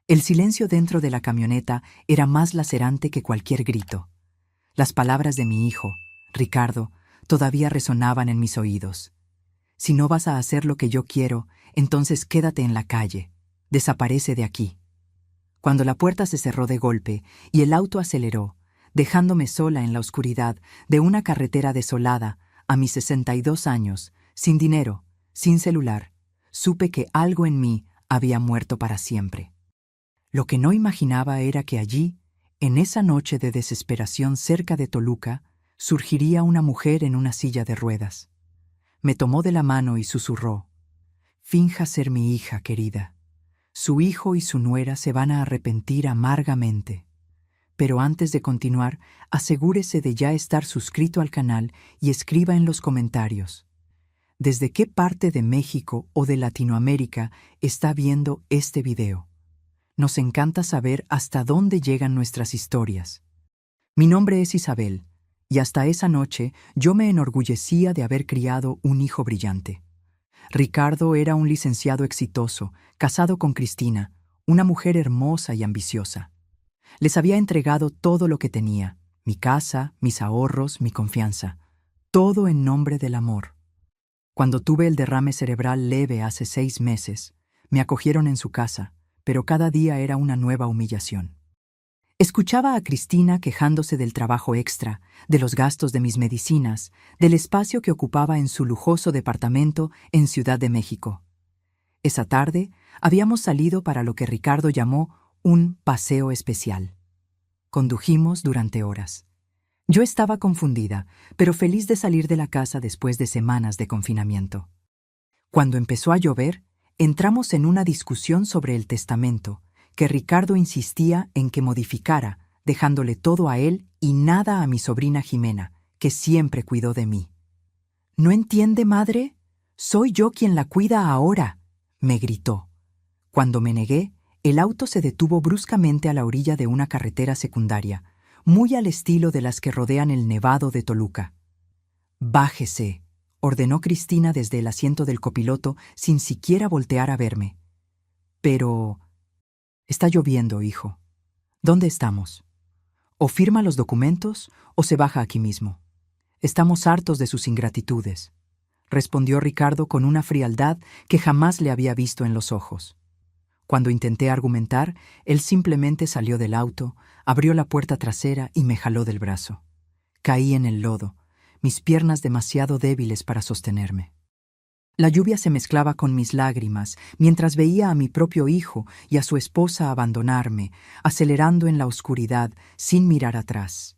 El silencio dentro de la camioneta era más lacerante que cualquier grito. Las palabras de mi hijo, Ricardo, todavía resonaban en mis oídos. Si no vas a hacer lo que yo quiero, entonces quédate en la calle. Desaparece de aquí. Cuando la puerta se cerró de golpe y el auto aceleró, dejándome sola en la oscuridad de una carretera desolada, a mis 62 años, sin dinero, sin celular, supe que algo en mí había muerto para siempre. Lo que no imaginaba era que allí, en esa noche de desesperación cerca de Toluca, surgiría una mujer en una silla de ruedas. Me tomó de la mano y susurró: «Finja ser mi hija, querida. Su hijo y su nuera se van a arrepentir amargamente. Pero antes de continuar, asegúrese de ya estar suscrito al canal y escriba en los comentarios ¿desde qué parte de México o de Latinoamérica está viendo este video? Nos encanta saber hasta dónde llegan nuestras historias». Mi nombre es Isabel, y hasta esa noche yo me enorgullecía de haber criado un hijo brillante. Ricardo era un licenciado exitoso, casado con Cristina, una mujer hermosa y ambiciosa. Les había entregado todo lo que tenía, mi casa, mis ahorros, mi confianza, todo en nombre del amor. Cuando tuve el derrame cerebral leve hace 6 meses, me acogieron en su casa, pero cada día era una nueva humillación. Escuchaba a Cristina quejándose del trabajo extra, de los gastos de mis medicinas, del espacio que ocupaba en su lujoso departamento en Ciudad de México. Esa tarde habíamos salido para lo que Ricardo llamó un paseo especial. Condujimos durante horas. Yo estaba confundida, pero feliz de salir de la casa después de semanas de confinamiento. Cuando empezó a llover, entramos en una discusión sobre el testamento, que Ricardo insistía en que modificara, dejándole todo a él y nada a mi sobrina Jimena, que siempre cuidó de mí. «¿No entiende, madre? Soy yo quien la cuida ahora», me gritó. Cuando me negué, el auto se detuvo bruscamente a la orilla de una carretera secundaria, muy al estilo de las que rodean el Nevado de Toluca. «Bájese», ordenó Cristina desde el asiento del copiloto sin siquiera voltear a verme. «Pero... está lloviendo, hijo. ¿Dónde estamos? O firma los documentos o se baja aquí mismo. Estamos hartos de sus ingratitudes», respondió Ricardo con una frialdad que jamás le había visto en los ojos. Cuando intenté argumentar, él simplemente salió del auto, abrió la puerta trasera y me jaló del brazo. Caí en el lodo, mis piernas demasiado débiles para sostenerme. La lluvia se mezclaba con mis lágrimas mientras veía a mi propio hijo y a su esposa abandonarme, acelerando en la oscuridad sin mirar atrás.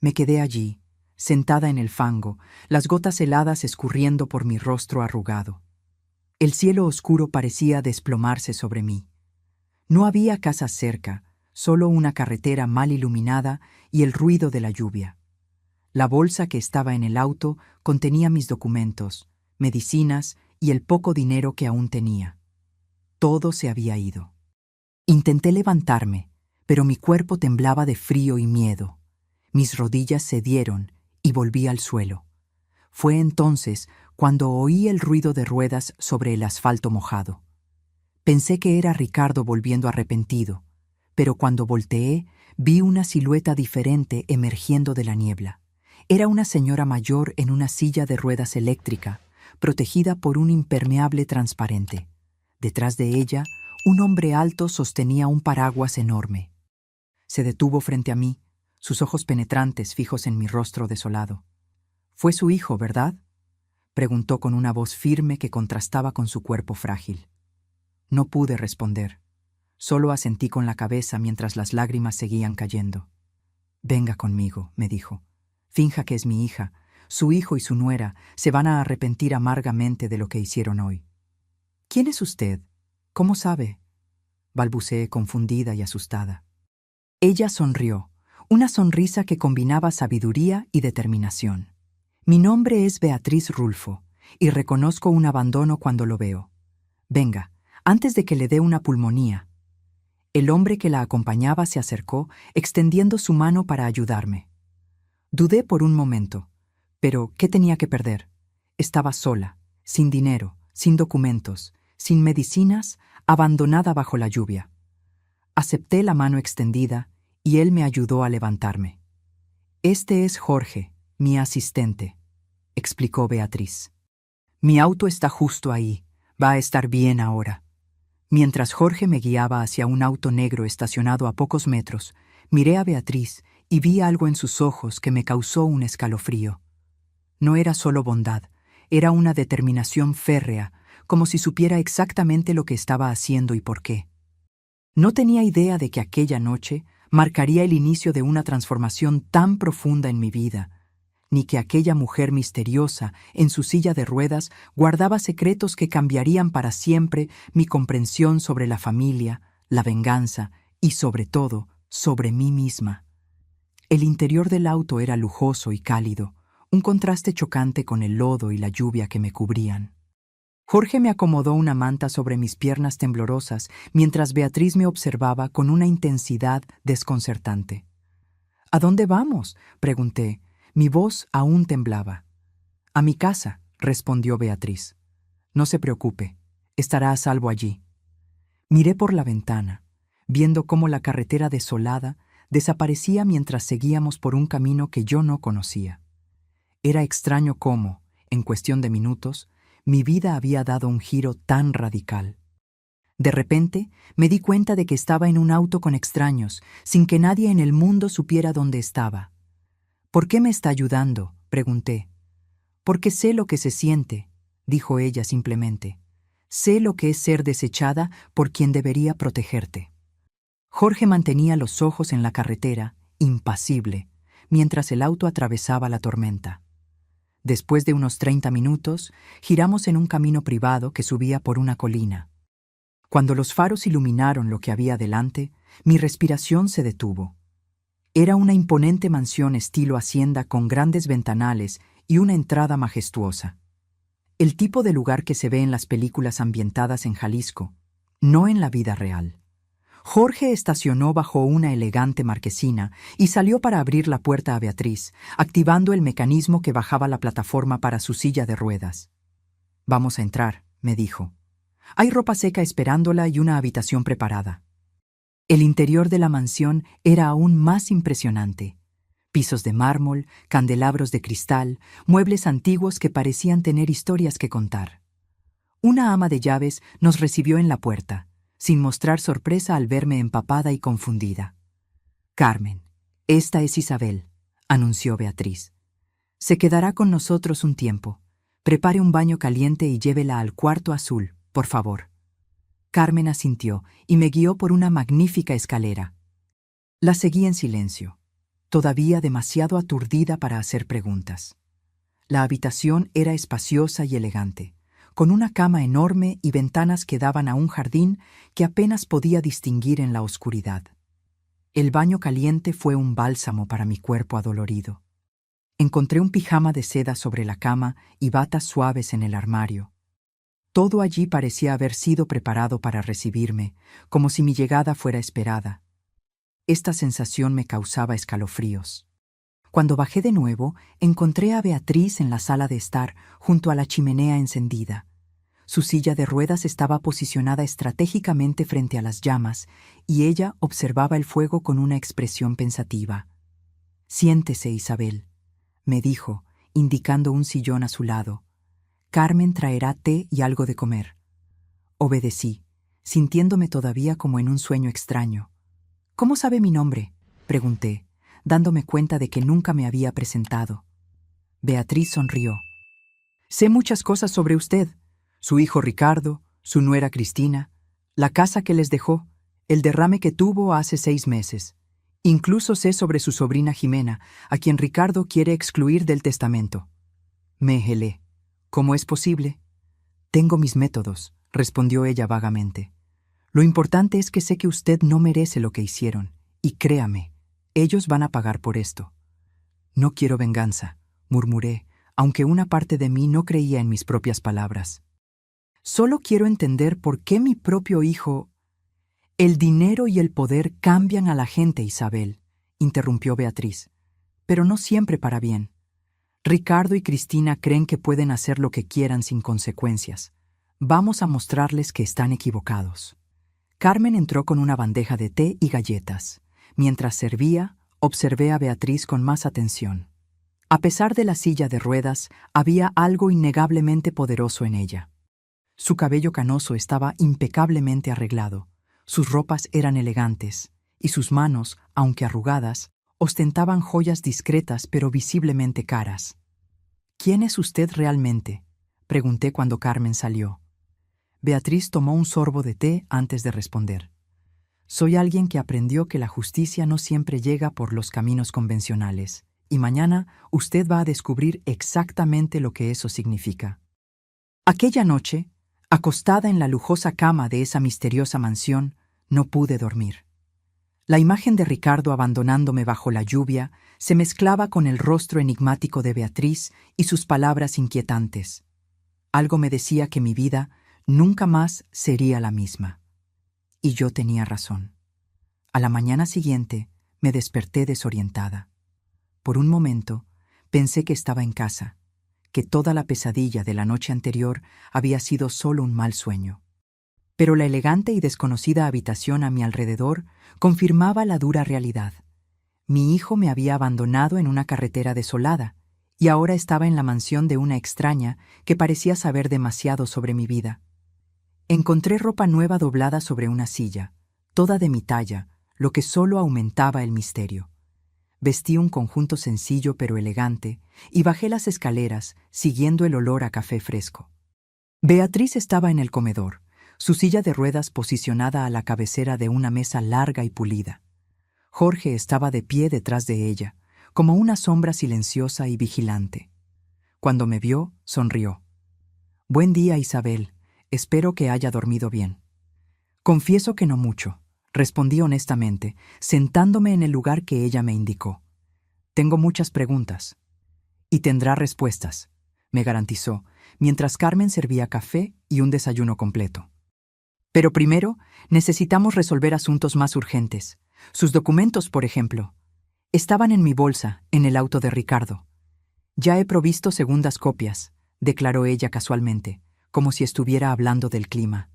Me quedé allí, sentada en el fango, las gotas heladas escurriendo por mi rostro arrugado. El cielo oscuro parecía desplomarse sobre mí. No había casas cerca, solo una carretera mal iluminada y el ruido de la lluvia. La bolsa que estaba en el auto contenía mis documentos, medicinas y el poco dinero que aún tenía. Todo se había ido. Intenté levantarme, pero mi cuerpo temblaba de frío y miedo. Mis rodillas cedieron y volví al suelo. Fue entonces cuando oí el ruido de ruedas sobre el asfalto mojado. Pensé que era Ricardo volviendo arrepentido, pero cuando volteé vi una silueta diferente emergiendo de la niebla. Era una señora mayor en una silla de ruedas eléctrica, protegida por un impermeable transparente. Detrás de ella, un hombre alto sostenía un paraguas enorme. Se detuvo frente a mí, sus ojos penetrantes fijos en mi rostro desolado. «Fue su hijo, ¿verdad?», preguntó con una voz firme que contrastaba con su cuerpo frágil. No pude responder. Solo asentí con la cabeza mientras las lágrimas seguían cayendo. «Venga conmigo», me dijo. «Finja que es mi hija. Su hijo y su nuera se van a arrepentir amargamente de lo que hicieron hoy». «¿Quién es usted? ¿Cómo sabe?», balbuceé confundida y asustada. Ella sonrió, una sonrisa que combinaba sabiduría y determinación. «Mi nombre es Beatriz Rulfo, y reconozco un abandono cuando lo veo. Venga, antes de que le dé una pulmonía». El hombre que la acompañaba se acercó, extendiendo su mano para ayudarme. Dudé por un momento, pero ¿qué tenía que perder? Estaba sola, sin dinero, sin documentos, sin medicinas, abandonada bajo la lluvia. Acepté la mano extendida y él me ayudó a levantarme. Este es Jorge, mi asistente, explicó Beatriz. Mi auto está justo ahí, va a estar bien ahora. Mientras Jorge me guiaba hacia un auto negro estacionado a pocos metros, miré a Beatriz y vi algo en sus ojos que me causó un escalofrío. No era solo bondad, era una determinación férrea, como si supiera exactamente lo que estaba haciendo y por qué. No tenía idea de que aquella noche marcaría el inicio de una transformación tan profunda en mi vida, ni que aquella mujer misteriosa en su silla de ruedas guardaba secretos que cambiarían para siempre mi comprensión sobre la familia, la venganza y, sobre todo, sobre mí misma. El interior del auto era lujoso y cálido, un contraste chocante con el lodo y la lluvia que me cubrían. Jorge me acomodó una manta sobre mis piernas temblorosas mientras Beatriz me observaba con una intensidad desconcertante. ¿A dónde vamos?, pregunté. Mi voz aún temblaba. A mi casa, respondió Beatriz. No se preocupe, estará a salvo allí. Miré por la ventana, viendo cómo la carretera desolada desaparecía mientras seguíamos por un camino que yo no conocía. Era extraño cómo, en cuestión de minutos, mi vida había dado un giro tan radical. De repente, me di cuenta de que estaba en un auto con extraños, sin que nadie en el mundo supiera dónde estaba. ¿Por qué me está ayudando?, pregunté. Porque sé lo que se siente, dijo ella simplemente. Sé lo que es ser desechada por quien debería protegerte. Jorge mantenía los ojos en la carretera, impasible, mientras el auto atravesaba la tormenta. Después de unos 30 minutos, giramos en un camino privado que subía por una colina. Cuando los faros iluminaron lo que había delante, mi respiración se detuvo. Era una imponente mansión estilo hacienda con grandes ventanales y una entrada majestuosa. El tipo de lugar que se ve en las películas ambientadas en Jalisco, no en la vida real. Jorge estacionó bajo una elegante marquesina y salió para abrir la puerta a Beatriz, activando el mecanismo que bajaba la plataforma para su silla de ruedas. «Vamos a entrar», me dijo. «Hay ropa seca esperándola y una habitación preparada». El interior de la mansión era aún más impresionante. Pisos de mármol, candelabros de cristal, muebles antiguos que parecían tener historias que contar. Una ama de llaves nos recibió en la puerta, sin mostrar sorpresa al verme empapada y confundida. «Carmen, esta es Isabel», anunció Beatriz. «Se quedará con nosotros un tiempo. Prepare un baño caliente y llévela al cuarto azul, por favor». Carmen asintió y me guió por una magnífica escalera. La seguí en silencio, todavía demasiado aturdida para hacer preguntas. La habitación era espaciosa y elegante, con una cama enorme y ventanas que daban a un jardín que apenas podía distinguir en la oscuridad. El baño caliente fue un bálsamo para mi cuerpo adolorido. Encontré un pijama de seda sobre la cama y batas suaves en el armario. Todo allí parecía haber sido preparado para recibirme, como si mi llegada fuera esperada. Esta sensación me causaba escalofríos. Cuando bajé de nuevo, encontré a Beatriz en la sala de estar, junto a la chimenea encendida. Su silla de ruedas estaba posicionada estratégicamente frente a las llamas, y ella observaba el fuego con una expresión pensativa. «Siéntese, Isabel», me dijo, indicando un sillón a su lado. «Carmen traerá té y algo de comer». Obedecí, sintiéndome todavía como en un sueño extraño. «¿Cómo sabe mi nombre?», pregunté, dándome cuenta de que nunca me había presentado. Beatriz sonrió. «Sé muchas cosas sobre usted. Su hijo Ricardo, su nuera Cristina, la casa que les dejó, el derrame que tuvo hace 6 meses. Incluso sé sobre su sobrina Jimena, a quien Ricardo quiere excluir del testamento». Me helé. «¿Cómo es posible?» «Tengo mis métodos», respondió ella vagamente. «Lo importante es que sé que usted no merece lo que hicieron, y créame, ellos van a pagar por esto». «No quiero venganza», murmuré, aunque una parte de mí no creía en mis propias palabras. «Solo quiero entender por qué mi propio hijo...» «El dinero y el poder cambian a la gente, Isabel», interrumpió Beatriz, «pero no siempre para bien. Ricardo y Cristina creen que pueden hacer lo que quieran sin consecuencias. Vamos a mostrarles que están equivocados». Carmen entró con una bandeja de té y galletas. Mientras servía, observé a Beatriz con más atención. A pesar de la silla de ruedas, había algo innegablemente poderoso en ella. Su cabello canoso estaba impecablemente arreglado, sus ropas eran elegantes, y sus manos, aunque arrugadas, ostentaban joyas discretas pero visiblemente caras. «¿Quién es usted realmente?», pregunté cuando Carmen salió. Beatriz tomó un sorbo de té antes de responder. «Soy alguien que aprendió que la justicia no siempre llega por los caminos convencionales, y mañana usted va a descubrir exactamente lo que eso significa». Aquella noche, acostada en la lujosa cama de esa misteriosa mansión, no pude dormir. La imagen de Ricardo abandonándome bajo la lluvia se mezclaba con el rostro enigmático de Beatriz y sus palabras inquietantes. Algo me decía que mi vida nunca más sería la misma. Y yo tenía razón. A la mañana siguiente me desperté desorientada. Por un momento pensé que estaba en casa, que toda la pesadilla de la noche anterior había sido solo un mal sueño. Pero la elegante y desconocida habitación a mi alrededor confirmaba la dura realidad. Mi hijo me había abandonado en una carretera desolada, y ahora estaba en la mansión de una extraña que parecía saber demasiado sobre mi vida. Encontré ropa nueva doblada sobre una silla, toda de mi talla, lo que solo aumentaba el misterio. Vestí un conjunto sencillo pero elegante y bajé las escaleras siguiendo el olor a café fresco. Beatriz estaba en el comedor, su silla de ruedas posicionada a la cabecera de una mesa larga y pulida. Jorge estaba de pie detrás de ella, como una sombra silenciosa y vigilante. Cuando me vio, sonrió. «Buen día, Isabel. Espero que haya dormido bien». «Confieso que no mucho», respondí honestamente, sentándome en el lugar que ella me indicó. «Tengo muchas preguntas». «Y tendrá respuestas», me garantizó, mientras Carmen servía café y un desayuno completo. «Pero primero, necesitamos resolver asuntos más urgentes. Sus documentos, por ejemplo. Estaban en mi bolsa, en el auto de Ricardo». «Ya he provisto segundas copias», declaró ella casualmente, como si estuviera hablando del clima.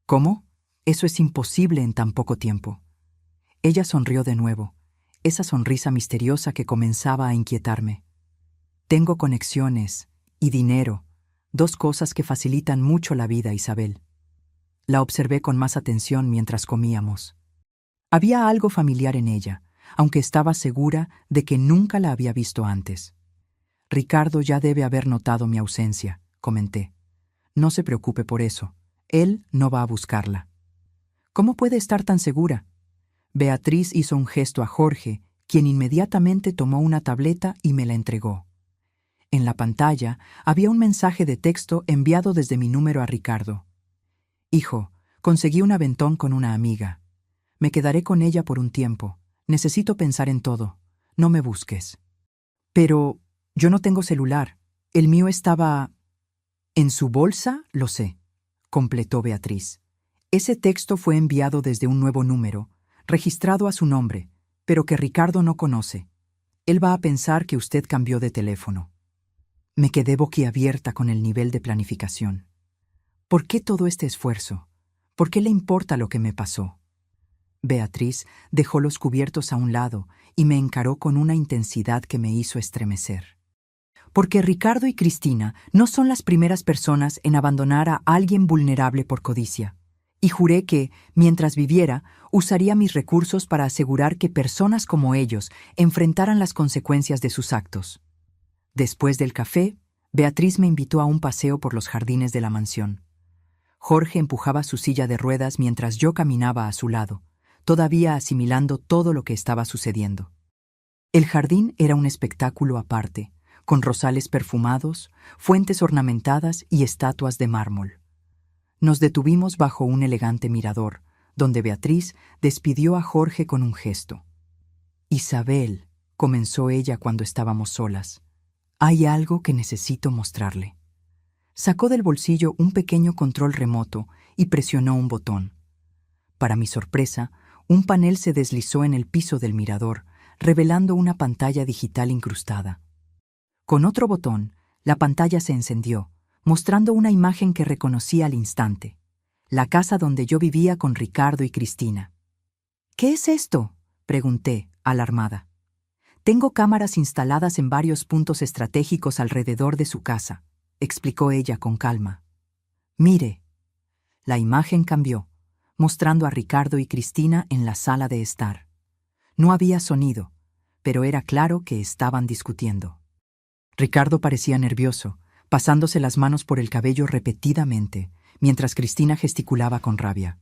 «¿Cómo? Eso es imposible en tan poco tiempo». Ella sonrió de nuevo, esa sonrisa misteriosa que comenzaba a inquietarme. «Tengo conexiones y dinero, dos cosas que facilitan mucho la vida, Isabel». La observé con más atención mientras comíamos. Había algo familiar en ella, aunque estaba segura de que nunca la había visto antes. «Ricardo ya debe haber notado mi ausencia», comenté. «No se preocupe por eso. Él no va a buscarla». «¿Cómo puede estar tan segura?». Beatriz hizo un gesto a Jorge, quien inmediatamente tomó una tableta y me la entregó. En la pantalla había un mensaje de texto enviado desde mi número a Ricardo. «Hijo, conseguí un aventón con una amiga. Me quedaré con ella por un tiempo. Necesito pensar en todo. No me busques». «Pero yo no tengo celular. El mío estaba...». «En su bolsa, lo sé», completó Beatriz. «Ese texto fue enviado desde un nuevo número, registrado a su nombre, pero que Ricardo no conoce. Él va a pensar que usted cambió de teléfono». Me quedé boquiabierta con el nivel de planificación. ¿Por qué todo este esfuerzo? ¿Por qué le importa lo que me pasó? Beatriz dejó los cubiertos a un lado y me encaró con una intensidad que me hizo estremecer. «Porque Ricardo y Cristina no son las primeras personas en abandonar a alguien vulnerable por codicia. Y juré que, mientras viviera, usaría mis recursos para asegurar que personas como ellos enfrentaran las consecuencias de sus actos». Después del café, Beatriz me invitó a un paseo por los jardines de la mansión. Jorge empujaba su silla de ruedas mientras yo caminaba a su lado, todavía asimilando todo lo que estaba sucediendo. El jardín era un espectáculo aparte, con rosales perfumados, fuentes ornamentadas y estatuas de mármol. Nos detuvimos bajo un elegante mirador, donde Beatriz despidió a Jorge con un gesto. «Isabel», comenzó ella cuando estábamos solas, «hay algo que necesito mostrarle». Sacó del bolsillo un pequeño control remoto y presionó un botón. Para mi sorpresa, un panel se deslizó en el piso del mirador, revelando una pantalla digital incrustada. Con otro botón, la pantalla se encendió, mostrando una imagen que reconocí al instante. la casa donde yo vivía con Ricardo y Cristina. ¿Qué es esto?, pregunté, alarmada. Tengo cámaras instaladas en varios puntos estratégicos alrededor de su casa, explicó ella con calma. Mire. La imagen cambió, mostrando a Ricardo y Cristina en la sala de estar. No había sonido, pero era claro que estaban discutiendo. Ricardo parecía nervioso, pasándose las manos por el cabello repetidamente, mientras Cristina gesticulaba con rabia.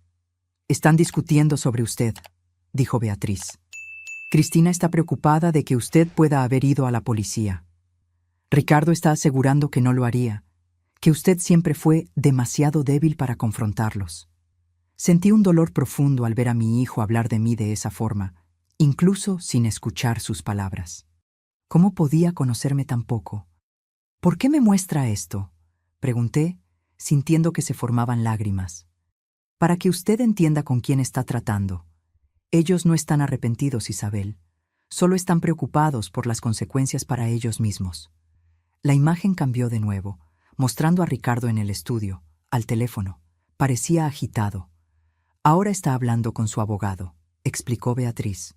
«Están discutiendo sobre usted», dijo Beatriz. «Cristina está preocupada de que usted pueda haber ido a la policía. Ricardo está asegurando que no lo haría, que usted siempre fue demasiado débil para confrontarlos». Sentí un dolor profundo al ver a mi hijo hablar de mí de esa forma, incluso sin escuchar sus palabras. ¿Cómo podía conocerme tan poco? «¿Por qué me muestra esto?», pregunté, sintiendo que se formaban lágrimas. «Para que usted entienda con quién está tratando. Ellos no están arrepentidos, Isabel. Solo están preocupados por las consecuencias para ellos mismos». La imagen cambió de nuevo, mostrando a Ricardo en el estudio, al teléfono. Parecía agitado. «Ahora está hablando con su abogado», explicó Beatriz.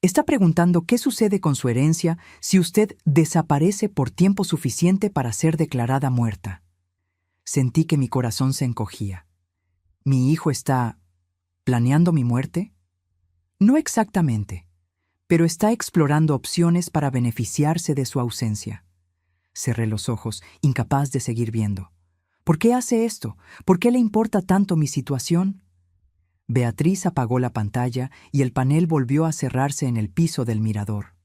«Está preguntando qué sucede con su herencia si usted desaparece por tiempo suficiente para ser declarada muerta». Sentí que mi corazón se encogía. ¿Mi hijo está planeando mi muerte? No exactamente, pero está explorando opciones para beneficiarse de su ausencia. Cerré los ojos, incapaz de seguir viendo. ¿Por qué hace esto? ¿Por qué le importa tanto mi situación? Beatriz apagó la pantalla y el panel volvió a cerrarse en el piso del mirador.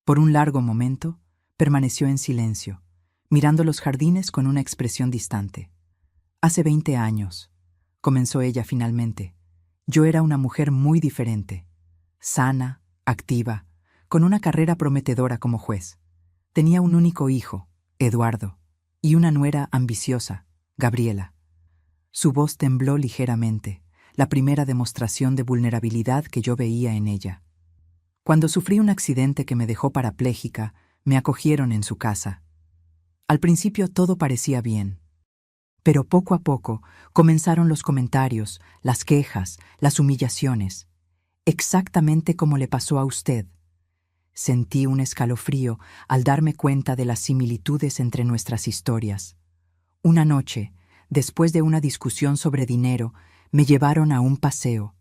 Por un largo momento, permaneció en silencio, mirando los jardines con una expresión distante. «Hace 20 años», comenzó ella finalmente, «yo era una mujer muy diferente, sana, activa, con una carrera prometedora como juez. Tenía un único hijo, Eduardo, y una nuera ambiciosa, Gabriela». Su voz tembló ligeramente, la primera demostración de vulnerabilidad que yo veía en ella. «Cuando sufrí un accidente que me dejó parapléjica, me acogieron en su casa. Al principio todo parecía bien. Pero poco a poco comenzaron los comentarios, las quejas, las humillaciones. Exactamente como le pasó a usted». Sentí un escalofrío al darme cuenta de las similitudes entre nuestras historias. Una noche, después de una discusión sobre dinero, me llevaron a un paseo.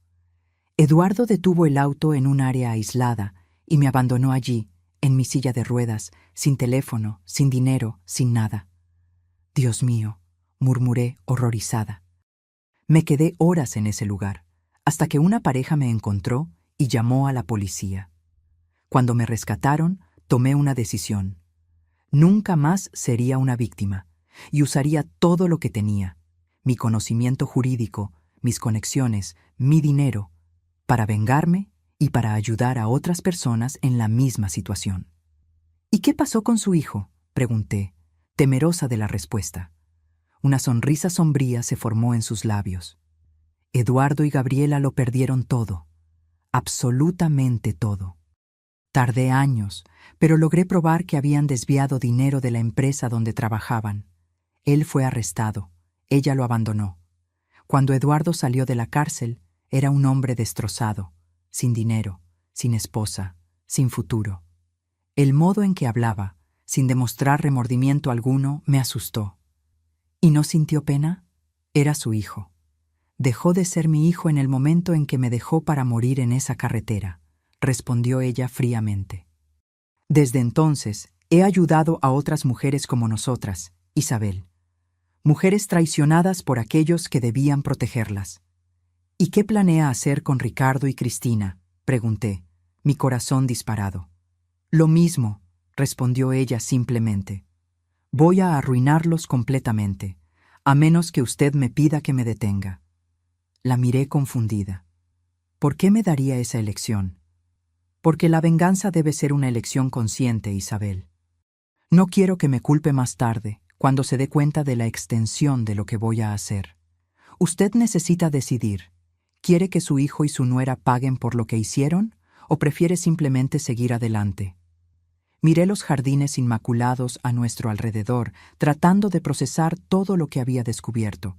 Eduardo detuvo el auto en un área aislada y me abandonó allí, en mi silla de ruedas, sin teléfono, sin dinero, sin nada. «Dios mío», murmuré horrorizada. Me quedé horas en ese lugar, hasta que una pareja me encontró y llamó a la policía. Cuando me rescataron, tomé una decisión. Nunca más sería una víctima, y usaría todo lo que tenía, mi conocimiento jurídico, mis conexiones, mi dinero, para vengarme y para ayudar a otras personas en la misma situación. «¿Y qué pasó con su hijo?», pregunté, temerosa de la respuesta. Una sonrisa sombría se formó en sus labios. «Eduardo y Gabriela lo perdieron todo, absolutamente todo. Tardé años, pero logré probar que habían desviado dinero de la empresa donde trabajaban. Él fue arrestado, ella lo abandonó. Cuando Eduardo salió de la cárcel, era un hombre destrozado, sin dinero, sin esposa, sin futuro. El modo en que hablaba, sin demostrar remordimiento alguno, me asustó. ¿Y no sintió pena? Era su hijo. Dejó de ser mi hijo en el momento en que me dejó para morir en esa carretera», respondió ella fríamente. «Desde entonces, he ayudado a otras mujeres como nosotras, Isabel. Mujeres traicionadas por aquellos que debían protegerlas». «¿Y qué planea hacer con Ricardo y Cristina?», pregunté, mi corazón disparado. «Lo mismo», respondió ella simplemente. «Voy a arruinarlos completamente, a menos que usted me pida que me detenga». La miré confundida. ¿Por qué me daría esa elección? Porque la venganza debe ser una elección consciente, Isabel. No quiero que me culpe más tarde, cuando se dé cuenta de la extensión de lo que voy a hacer. Usted necesita decidir. ¿Quiere que su hijo y su nuera paguen por lo que hicieron o prefiere simplemente seguir adelante? Miré los jardines inmaculados a nuestro alrededor, tratando de procesar todo lo que había descubierto.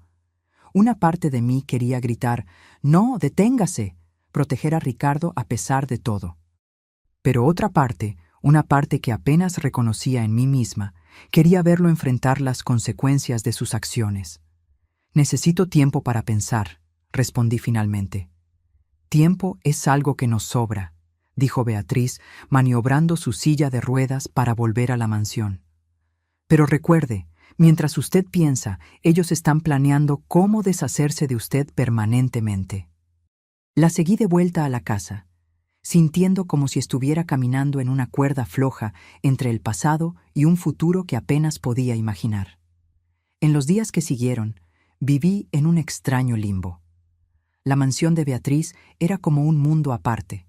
Una parte de mí quería gritar, «¡No, deténgase!», proteger a Ricardo a pesar de todo. Pero otra parte, una parte que apenas reconocía en mí misma, quería verlo enfrentar las consecuencias de sus acciones. «Necesito tiempo para pensar», respondí finalmente. «Tiempo es algo que nos sobra», dijo Beatriz, maniobrando su silla de ruedas para volver a la mansión. «Pero recuerde, mientras usted piensa, ellos están planeando cómo deshacerse de usted permanentemente». La seguí de vuelta a la casa, sintiendo como si estuviera caminando en una cuerda floja entre el pasado y un futuro que apenas podía imaginar. En los días que siguieron, viví en un extraño limbo. La mansión de Beatriz era como un mundo aparte,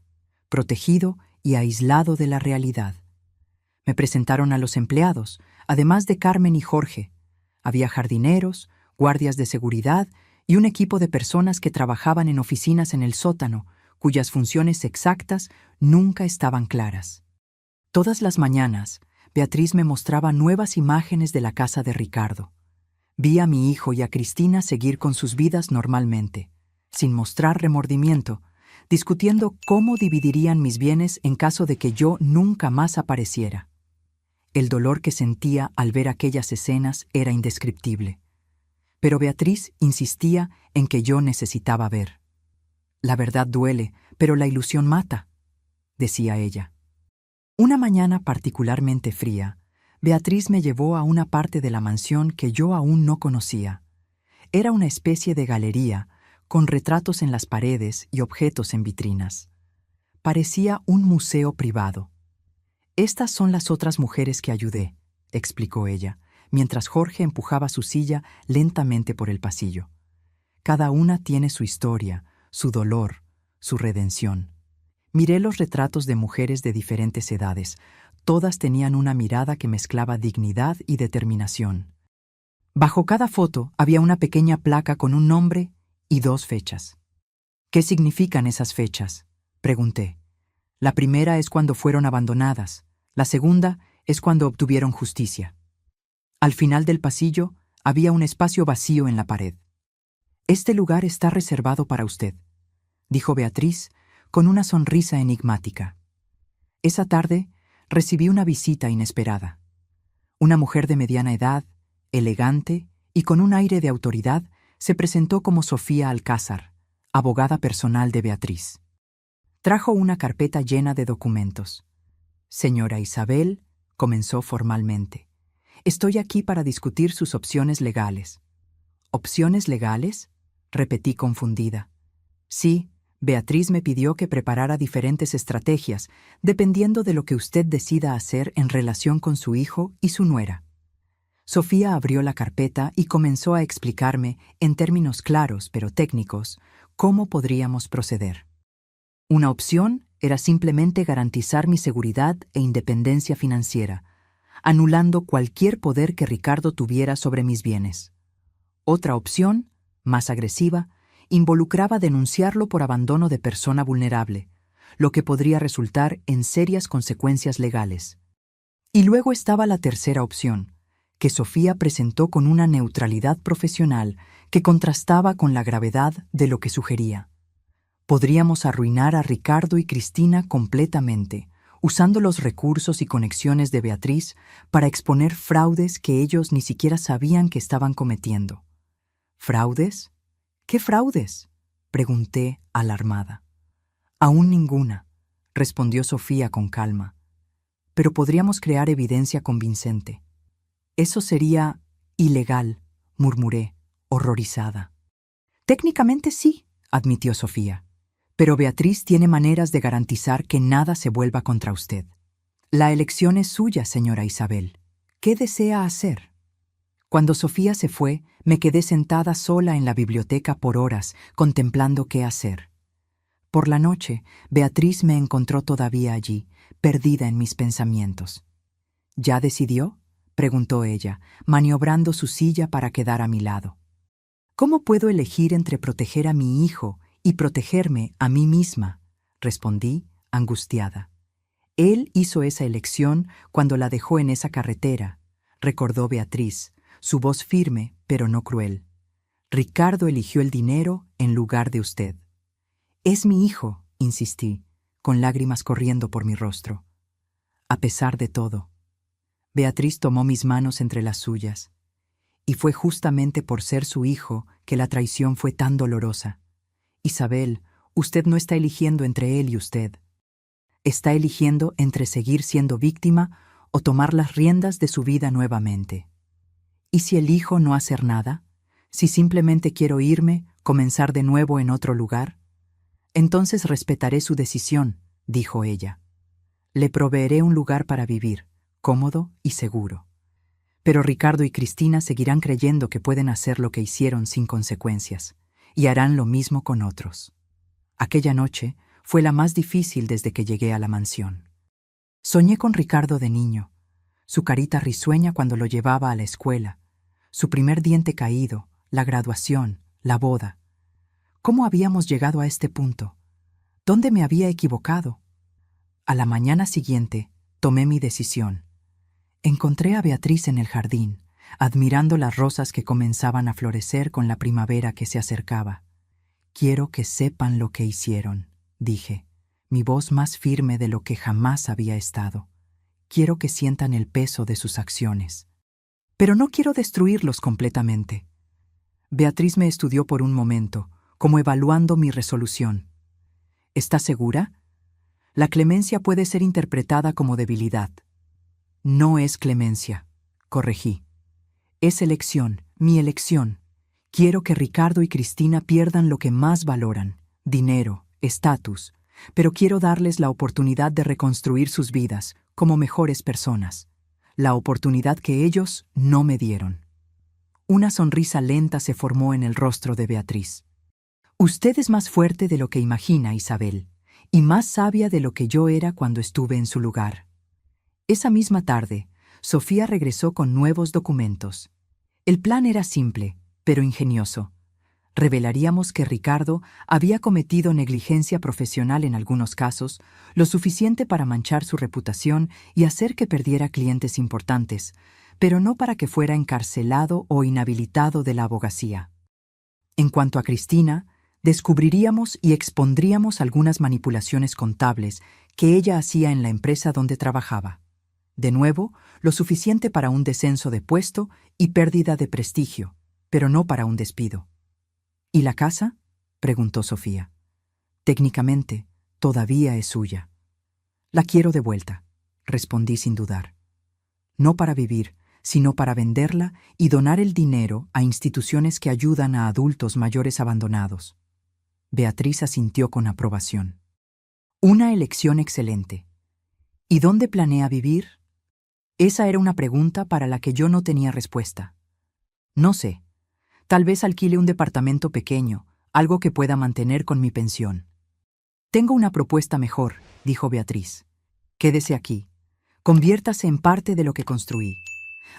protegido y aislado de la realidad. Me presentaron a los empleados, además de Carmen y Jorge. Había jardineros, guardias de seguridad y un equipo de personas que trabajaban en oficinas en el sótano, cuyas funciones exactas nunca estaban claras. Todas las mañanas, Beatriz me mostraba nuevas imágenes de la casa de Ricardo. Vi a mi hijo y a Cristina seguir con sus vidas normalmente, sin mostrar remordimiento, discutiendo cómo dividirían mis bienes en caso de que yo nunca más apareciera. El dolor que sentía al ver aquellas escenas era indescriptible. Pero Beatriz insistía en que yo necesitaba ver. «La verdad duele, pero la ilusión mata», decía ella. Una mañana particularmente fría, Beatriz me llevó a una parte de la mansión que yo aún no conocía. Era una especie de galería, con retratos en las paredes y objetos en vitrinas. Parecía un museo privado. «Estas son las otras mujeres que ayudé», explicó ella, mientras Jorge empujaba su silla lentamente por el pasillo. «Cada una tiene su historia, su dolor, su redención». Miré los retratos de mujeres de diferentes edades. Todas tenían una mirada que mezclaba dignidad y determinación. Bajo cada foto había una pequeña placa con un nombre y 2 fechas. «¿Qué significan esas fechas?», pregunté. «La primera es cuando fueron abandonadas. La segunda es cuando obtuvieron justicia». Al final del pasillo había un espacio vacío en la pared. «Este lugar está reservado para usted», dijo Beatriz con una sonrisa enigmática. Esa tarde recibí una visita inesperada. Una mujer de mediana edad, elegante y con un aire de autoridad, se presentó como Sofía Alcázar, abogada personal de Beatriz. Trajo una carpeta llena de documentos. «Señora Isabel», comenzó formalmente, «estoy aquí para discutir sus opciones legales». «¿Opciones legales?», repetí confundida. «Sí, Beatriz me pidió que preparara diferentes estrategias, dependiendo de lo que usted decida hacer en relación con su hijo y su nuera». Sofía abrió la carpeta y comenzó a explicarme, en términos claros pero técnicos, cómo podríamos proceder. Una opción era simplemente garantizar mi seguridad e independencia financiera, anulando cualquier poder que Ricardo tuviera sobre mis bienes. Otra opción, más agresiva, involucraba denunciarlo por abandono de persona vulnerable, lo que podría resultar en serias consecuencias legales. Y luego estaba la tercera opción, que Sofía presentó con una neutralidad profesional que contrastaba con la gravedad de lo que sugería. Podríamos arruinar a Ricardo y Cristina completamente, usando los recursos y conexiones de Beatriz para exponer fraudes que ellos ni siquiera sabían que estaban cometiendo. ¿Fraudes? ¿Qué fraudes?, pregunté, alarmada. «Aún ninguna», respondió Sofía con calma. «Pero podríamos crear evidencia convincente». «Eso sería ilegal», murmuré, horrorizada. «Técnicamente sí», admitió Sofía. «Pero Beatriz tiene maneras de garantizar que nada se vuelva contra usted. La elección es suya, señora Isabel. ¿Qué desea hacer?». Cuando Sofía se fue, me quedé sentada sola en la biblioteca por horas, contemplando qué hacer. Por la noche, Beatriz me encontró todavía allí, perdida en mis pensamientos. «¿Ya decidió?», preguntó ella, maniobrando su silla para quedar a mi lado. «¿Cómo puedo elegir entre proteger a mi hijo y protegerme a mí misma?», respondí, angustiada. «Él hizo esa elección cuando la dejó en esa carretera», recordó Beatriz, su voz firme pero no cruel. Ricardo eligió el dinero en lugar de usted. Es mi hijo, insistí, con lágrimas corriendo por mi rostro. A pesar de todo. Beatriz tomó mis manos entre las suyas. Y fue justamente por ser su hijo que la traición fue tan dolorosa. Isabel, usted no está eligiendo entre él y usted. Está eligiendo entre seguir siendo víctima o tomar las riendas de su vida nuevamente. ¿Y si elijo no hacer nada? ¿Si simplemente quiero irme, comenzar de nuevo en otro lugar? Entonces respetaré su decisión, dijo ella. Le proveeré un lugar para vivir, cómodo y seguro. Pero Ricardo y Cristina seguirán creyendo que pueden hacer lo que hicieron sin consecuencias, y harán lo mismo con otros. Aquella noche fue la más difícil desde que llegué a la mansión. Soñé con Ricardo de niño, su carita risueña cuando lo llevaba a la escuela, su primer diente caído, la graduación, la boda. ¿Cómo habíamos llegado a este punto? ¿Dónde me había equivocado? A la mañana siguiente, tomé mi decisión. Encontré a Beatriz en el jardín, admirando las rosas que comenzaban a florecer con la primavera que se acercaba. Quiero que sepan lo que hicieron, dije, mi voz más firme de lo que jamás había estado. Quiero que sientan el peso de sus acciones. Pero no quiero destruirlos completamente. Beatriz me estudió por un momento, como evaluando mi resolución. ¿Estás segura? La clemencia puede ser interpretada como debilidad. No es clemencia, corregí. Es elección, mi elección. Quiero que Ricardo y Cristina pierdan lo que más valoran, dinero, estatus, pero quiero darles la oportunidad de reconstruir sus vidas como mejores personas, la oportunidad que ellos no me dieron. Una sonrisa lenta se formó en el rostro de Beatriz. Usted es más fuerte de lo que imagina, Isabel, y más sabia de lo que yo era cuando estuve en su lugar. Esa misma tarde, Sofía regresó con nuevos documentos. El plan era simple, pero ingenioso. Revelaríamos que Ricardo había cometido negligencia profesional en algunos casos, lo suficiente para manchar su reputación y hacer que perdiera clientes importantes, pero no para que fuera encarcelado o inhabilitado de la abogacía. En cuanto a Cristina, descubriríamos y expondríamos algunas manipulaciones contables que ella hacía en la empresa donde trabajaba. De nuevo, lo suficiente para un descenso de puesto y pérdida de prestigio, pero no para un despido. ¿Y la casa?, preguntó Sofía. Técnicamente, todavía es suya. La quiero de vuelta, respondí sin dudar. No para vivir, sino para venderla y donar el dinero a instituciones que ayudan a adultos mayores abandonados. Beatriz asintió con aprobación. Una elección excelente. ¿Y dónde planea vivir? Esa era una pregunta para la que yo no tenía respuesta. No sé. Tal vez alquile un departamento pequeño, algo que pueda mantener con mi pensión. Tengo una propuesta mejor, dijo Beatriz. Quédese aquí. Conviértase en parte de lo que construí.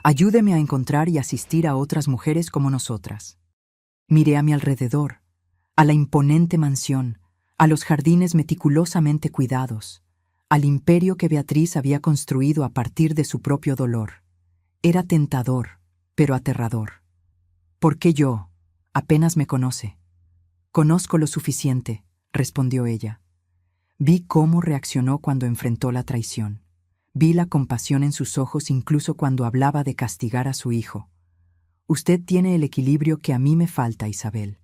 Ayúdeme a encontrar y asistir a otras mujeres como nosotras. Miré a mi alrededor, a la imponente mansión, a los jardines meticulosamente cuidados, al imperio que Beatriz había construido a partir de su propio dolor. Era tentador, pero aterrador. ¿Por qué yo? Apenas me conoce. Conozco lo suficiente, respondió ella. Vi cómo reaccionó cuando enfrentó la traición. Vi la compasión en sus ojos incluso cuando hablaba de castigar a su hijo. Usted tiene el equilibrio que a mí me falta, Isabel.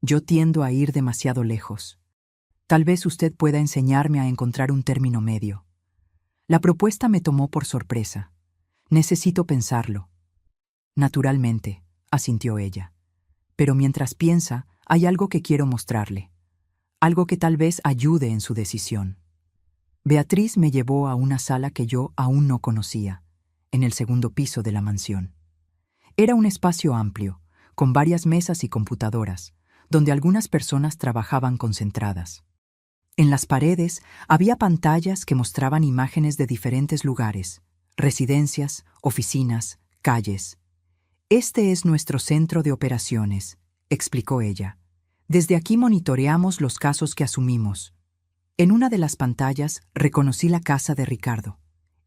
Yo tiendo a ir demasiado lejos. Tal vez usted pueda enseñarme a encontrar un término medio. La propuesta me tomó por sorpresa. Necesito pensarlo. Naturalmente, asintió ella. Pero mientras piensa, hay algo que quiero mostrarle. Algo que tal vez ayude en su decisión. Beatriz me llevó a una sala que yo aún no conocía, en el segundo piso de la mansión. Era un espacio amplio, con varias mesas y computadoras, donde algunas personas trabajaban concentradas. En las paredes había pantallas que mostraban imágenes de diferentes lugares, residencias, oficinas, calles. Este es nuestro centro de operaciones, explicó ella. Desde aquí monitoreamos los casos que asumimos. En una de las pantallas reconocí la casa de Ricardo.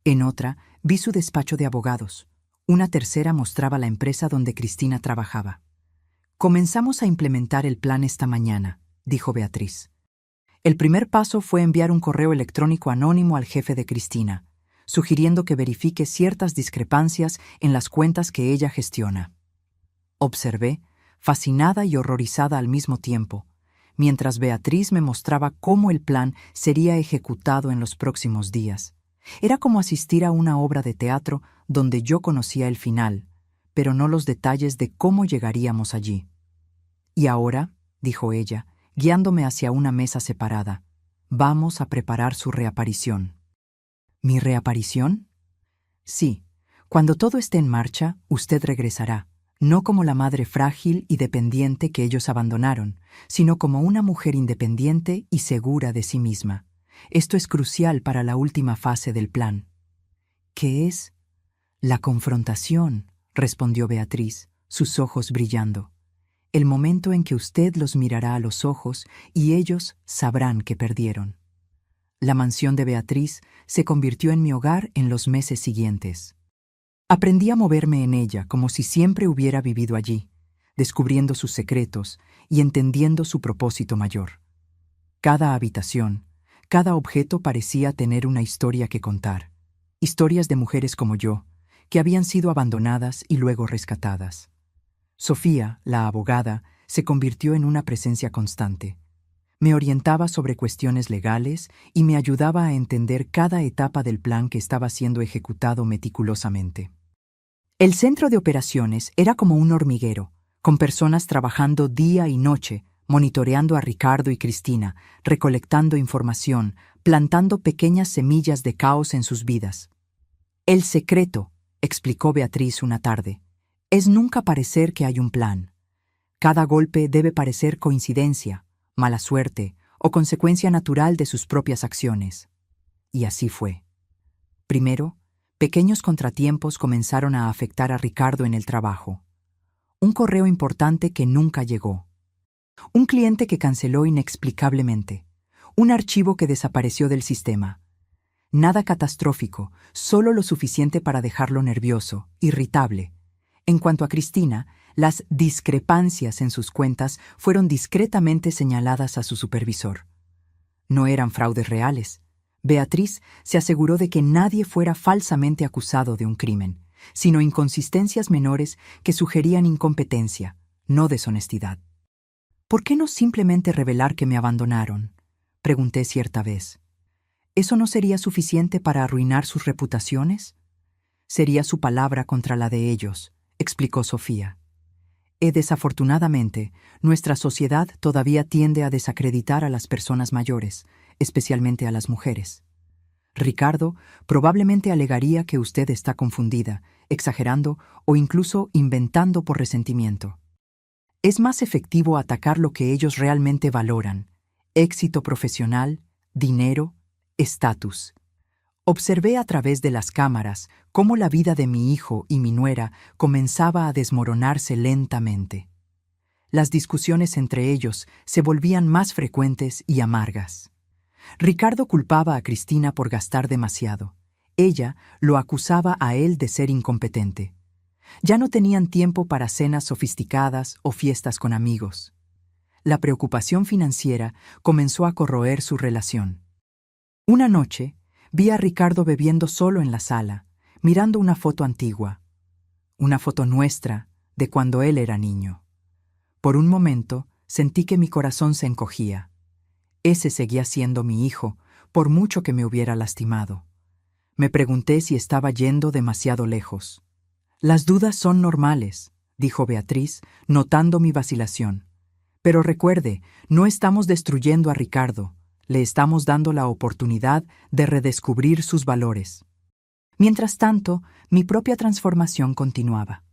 En otra vi su despacho de abogados. Una tercera mostraba la empresa donde Cristina trabajaba. Comenzamos a implementar el plan esta mañana, dijo Beatriz. El primer paso fue enviar un correo electrónico anónimo al jefe de Cristina, sugiriendo que verifique ciertas discrepancias en las cuentas que ella gestiona. Observé, fascinada y horrorizada al mismo tiempo, mientras Beatriz me mostraba cómo el plan sería ejecutado en los próximos días. Era como asistir a una obra de teatro donde yo conocía el final, pero no los detalles de cómo llegaríamos allí. Y ahora, dijo ella, guiándome hacia una mesa separada, vamos a preparar su reaparición. ¿Mi reaparición? Sí, cuando todo esté en marcha, usted regresará, no como la madre frágil y dependiente que ellos abandonaron, sino como una mujer independiente y segura de sí misma. Esto es crucial para la última fase del plan. ¿Qué es? La confrontación, respondió Beatriz, sus ojos brillando. El momento en que usted los mirará a los ojos y ellos sabrán que perdieron. La mansión de Beatriz se convirtió en mi hogar en los meses siguientes. Aprendí a moverme en ella como si siempre hubiera vivido allí, descubriendo sus secretos y entendiendo su propósito mayor. Cada habitación, cada objeto parecía tener una historia que contar. Historias de mujeres como yo, que habían sido abandonadas y luego rescatadas. Sofía, la abogada, se convirtió en una presencia constante. Me orientaba sobre cuestiones legales y me ayudaba a entender cada etapa del plan que estaba siendo ejecutado meticulosamente. El centro de operaciones era como un hormiguero, con personas trabajando día y noche, monitoreando a Ricardo y Cristina, recolectando información, plantando pequeñas semillas de caos en sus vidas. El secreto, explicó Beatriz una tarde, es nunca parecer que hay un plan. Cada golpe debe parecer coincidencia, mala suerte o consecuencia natural de sus propias acciones. Y así fue. Primero, pequeños contratiempos comenzaron a afectar a Ricardo en el trabajo. Un correo importante que nunca llegó. Un cliente que canceló inexplicablemente. Un archivo que desapareció del sistema. Nada catastrófico, solo lo suficiente para dejarlo nervioso, irritable. En cuanto a Cristina, las discrepancias en sus cuentas fueron discretamente señaladas a su supervisor. No eran fraudes reales. Beatriz se aseguró de que nadie fuera falsamente acusado de un crimen, sino inconsistencias menores que sugerían incompetencia, no deshonestidad. ¿Por qué no simplemente revelar que me abandonaron?, pregunté cierta vez. ¿Eso no sería suficiente para arruinar sus reputaciones? Sería su palabra contra la de ellos, explicó Sofía. Desafortunadamente, nuestra sociedad todavía tiende a desacreditar a las personas mayores, especialmente a las mujeres. Ricardo probablemente alegaría que usted está confundida, exagerando o incluso inventando por resentimiento. Es más efectivo atacar lo que ellos realmente valoran: éxito profesional, dinero, estatus. Observé a través de las cámaras cómo la vida de mi hijo y mi nuera comenzaba a desmoronarse lentamente. Las discusiones entre ellos se volvían más frecuentes y amargas. Ricardo culpaba a Cristina por gastar demasiado. Ella lo acusaba a él de ser incompetente. Ya no tenían tiempo para cenas sofisticadas o fiestas con amigos. La preocupación financiera comenzó a corroer su relación. Una noche, vi a Ricardo bebiendo solo en la sala, mirando una foto antigua. Una foto nuestra, de cuando él era niño. Por un momento, sentí que mi corazón se encogía. Ese seguía siendo mi hijo, por mucho que me hubiera lastimado. Me pregunté si estaba yendo demasiado lejos. Las dudas son normales, dijo Beatriz, notando mi vacilación. Pero recuerde, no estamos destruyendo a Ricardo. Le estamos dando la oportunidad de redescubrir sus valores. Mientras tanto, mi propia transformación continuaba.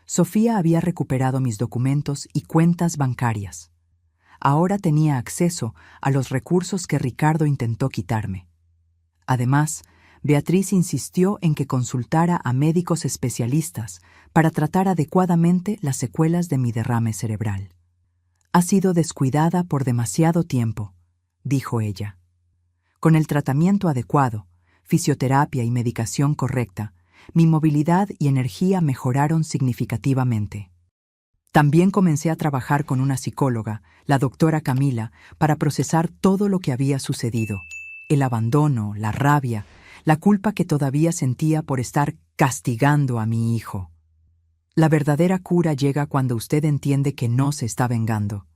Sofía había recuperado mis documentos y cuentas bancarias. Ahora tenía acceso a los recursos que Ricardo intentó quitarme. Además, Beatriz insistió en que consultara a médicos especialistas para tratar adecuadamente las secuelas de mi derrame cerebral. Ha sido descuidada por demasiado tiempo, dijo ella. Con el tratamiento adecuado, fisioterapia y medicación correcta, mi movilidad y energía mejoraron significativamente. También comencé a trabajar con una psicóloga, la doctora Camila, para procesar todo lo que había sucedido. El abandono, la rabia, la culpa que todavía sentía por estar castigando a mi hijo. La verdadera cura llega cuando usted entiende que no se está vengando,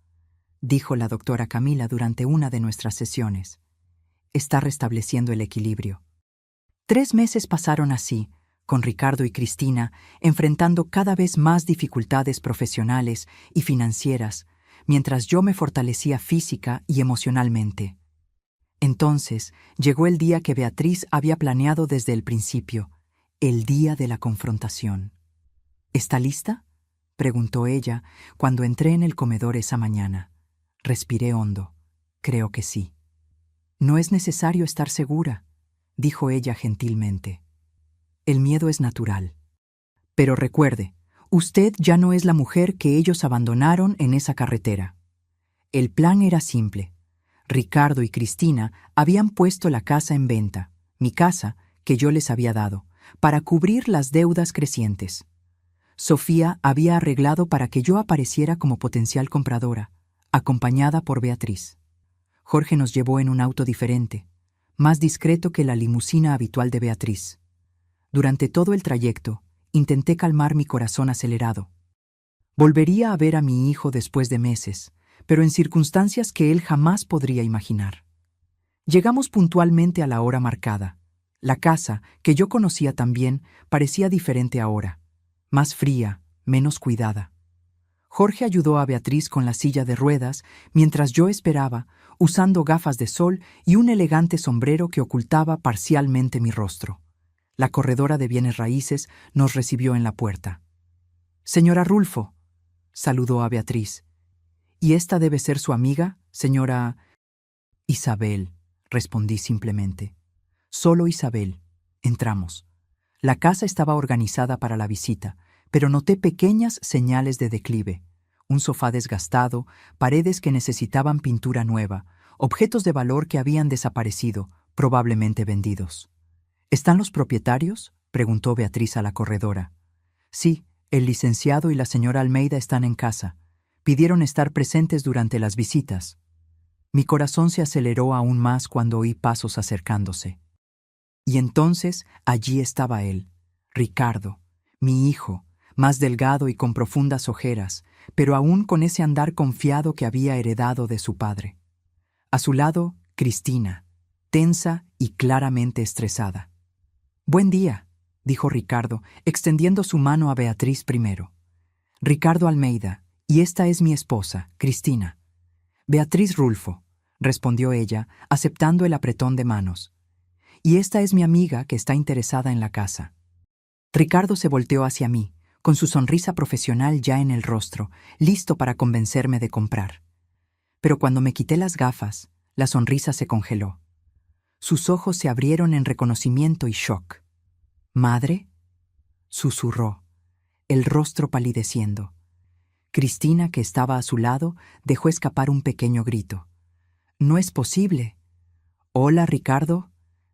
dijo la doctora Camila durante una de nuestras sesiones. Está restableciendo el equilibrio. 3 meses pasaron así, con Ricardo y Cristina, enfrentando cada vez más dificultades profesionales y financieras, mientras yo me fortalecía física y emocionalmente. Entonces llegó el día que Beatriz había planeado desde el principio, el día de la confrontación. ¿Está lista?, preguntó ella cuando entré en el comedor esa mañana. Respiré hondo. Creo que sí. No es necesario estar segura, dijo ella gentilmente. El miedo es natural. Pero recuerde, usted ya no es la mujer que ellos abandonaron en esa carretera. El plan era simple. Ricardo y Cristina habían puesto la casa en venta, mi casa, que yo les había dado, para cubrir las deudas crecientes. Sofía había arreglado para que yo apareciera como potencial compradora, acompañada por Beatriz. Jorge nos llevó en un auto diferente, más discreto que la limusina habitual de Beatriz. Durante todo el trayecto, intenté calmar mi corazón acelerado. Volvería a ver a mi hijo después de meses, pero en circunstancias que él jamás podría imaginar. Llegamos puntualmente a la hora marcada. La casa, que yo conocía tan bien, parecía diferente ahora, más fría, menos cuidada. Jorge ayudó a Beatriz con la silla de ruedas mientras yo esperaba, usando gafas de sol y un elegante sombrero que ocultaba parcialmente mi rostro. La corredora de bienes raíces nos recibió en la puerta. «Señora Rulfo», saludó a Beatriz. «¿Y esta debe ser su amiga, señora...?» «Isabel», respondí simplemente. «Solo Isabel». Entramos. La casa estaba organizada para la visita, pero noté pequeñas señales de declive. Un sofá desgastado, paredes que necesitaban pintura nueva, objetos de valor que habían desaparecido, probablemente vendidos. «¿Están los propietarios?», preguntó Beatriz a la corredora. «Sí, el licenciado y la señora Almeida están en casa. Pidieron estar presentes durante las visitas». Mi corazón se aceleró aún más cuando oí pasos acercándose. Y entonces allí estaba él, Ricardo, mi hijo, más delgado y con profundas ojeras, pero aún con ese andar confiado que había heredado de su padre. A su lado, Cristina, tensa y claramente estresada. «Buen día», dijo Ricardo, extendiendo su mano a Beatriz primero. «Ricardo Almeida, y esta es mi esposa, Cristina». «Beatriz Rulfo», respondió ella, aceptando el apretón de manos. «Y esta es mi amiga que está interesada en la casa». Ricardo se volteó hacia mí, con su sonrisa profesional ya en el rostro, listo para convencerme de comprar. Pero cuando me quité las gafas, la sonrisa se congeló. Sus ojos se abrieron en reconocimiento y shock. «¿Madre?», susurró, el rostro palideciendo. Cristina, que estaba a su lado, dejó escapar un pequeño grito. «No es posible». «Hola, Ricardo»,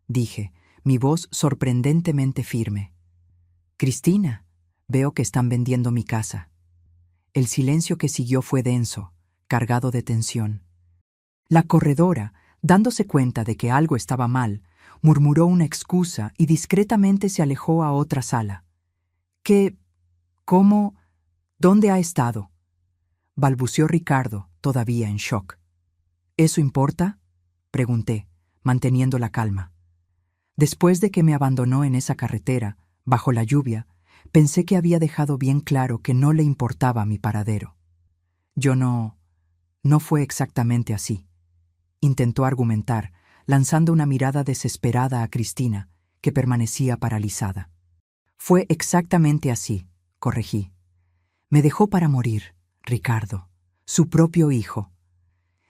dije, mi voz sorprendentemente firme. «Cristina, veo que están vendiendo mi casa». El silencio que siguió fue denso, cargado de tensión. La corredora, dándose cuenta de que algo estaba mal, murmuró una excusa y discretamente se alejó a otra sala. «¿Qué? ¿Cómo? ¿Dónde ha estado?», balbuceó Ricardo, todavía en shock. «¿Eso importa?», pregunté, manteniendo la calma. Después de que me abandonó en esa carretera, bajo la lluvia, pensé que había dejado bien claro que no le importaba mi paradero. No fue exactamente así. Intentó argumentar, lanzando una mirada desesperada a Cristina, que permanecía paralizada. «Fue exactamente así», corregí. «Me dejó para morir, Ricardo, su propio hijo».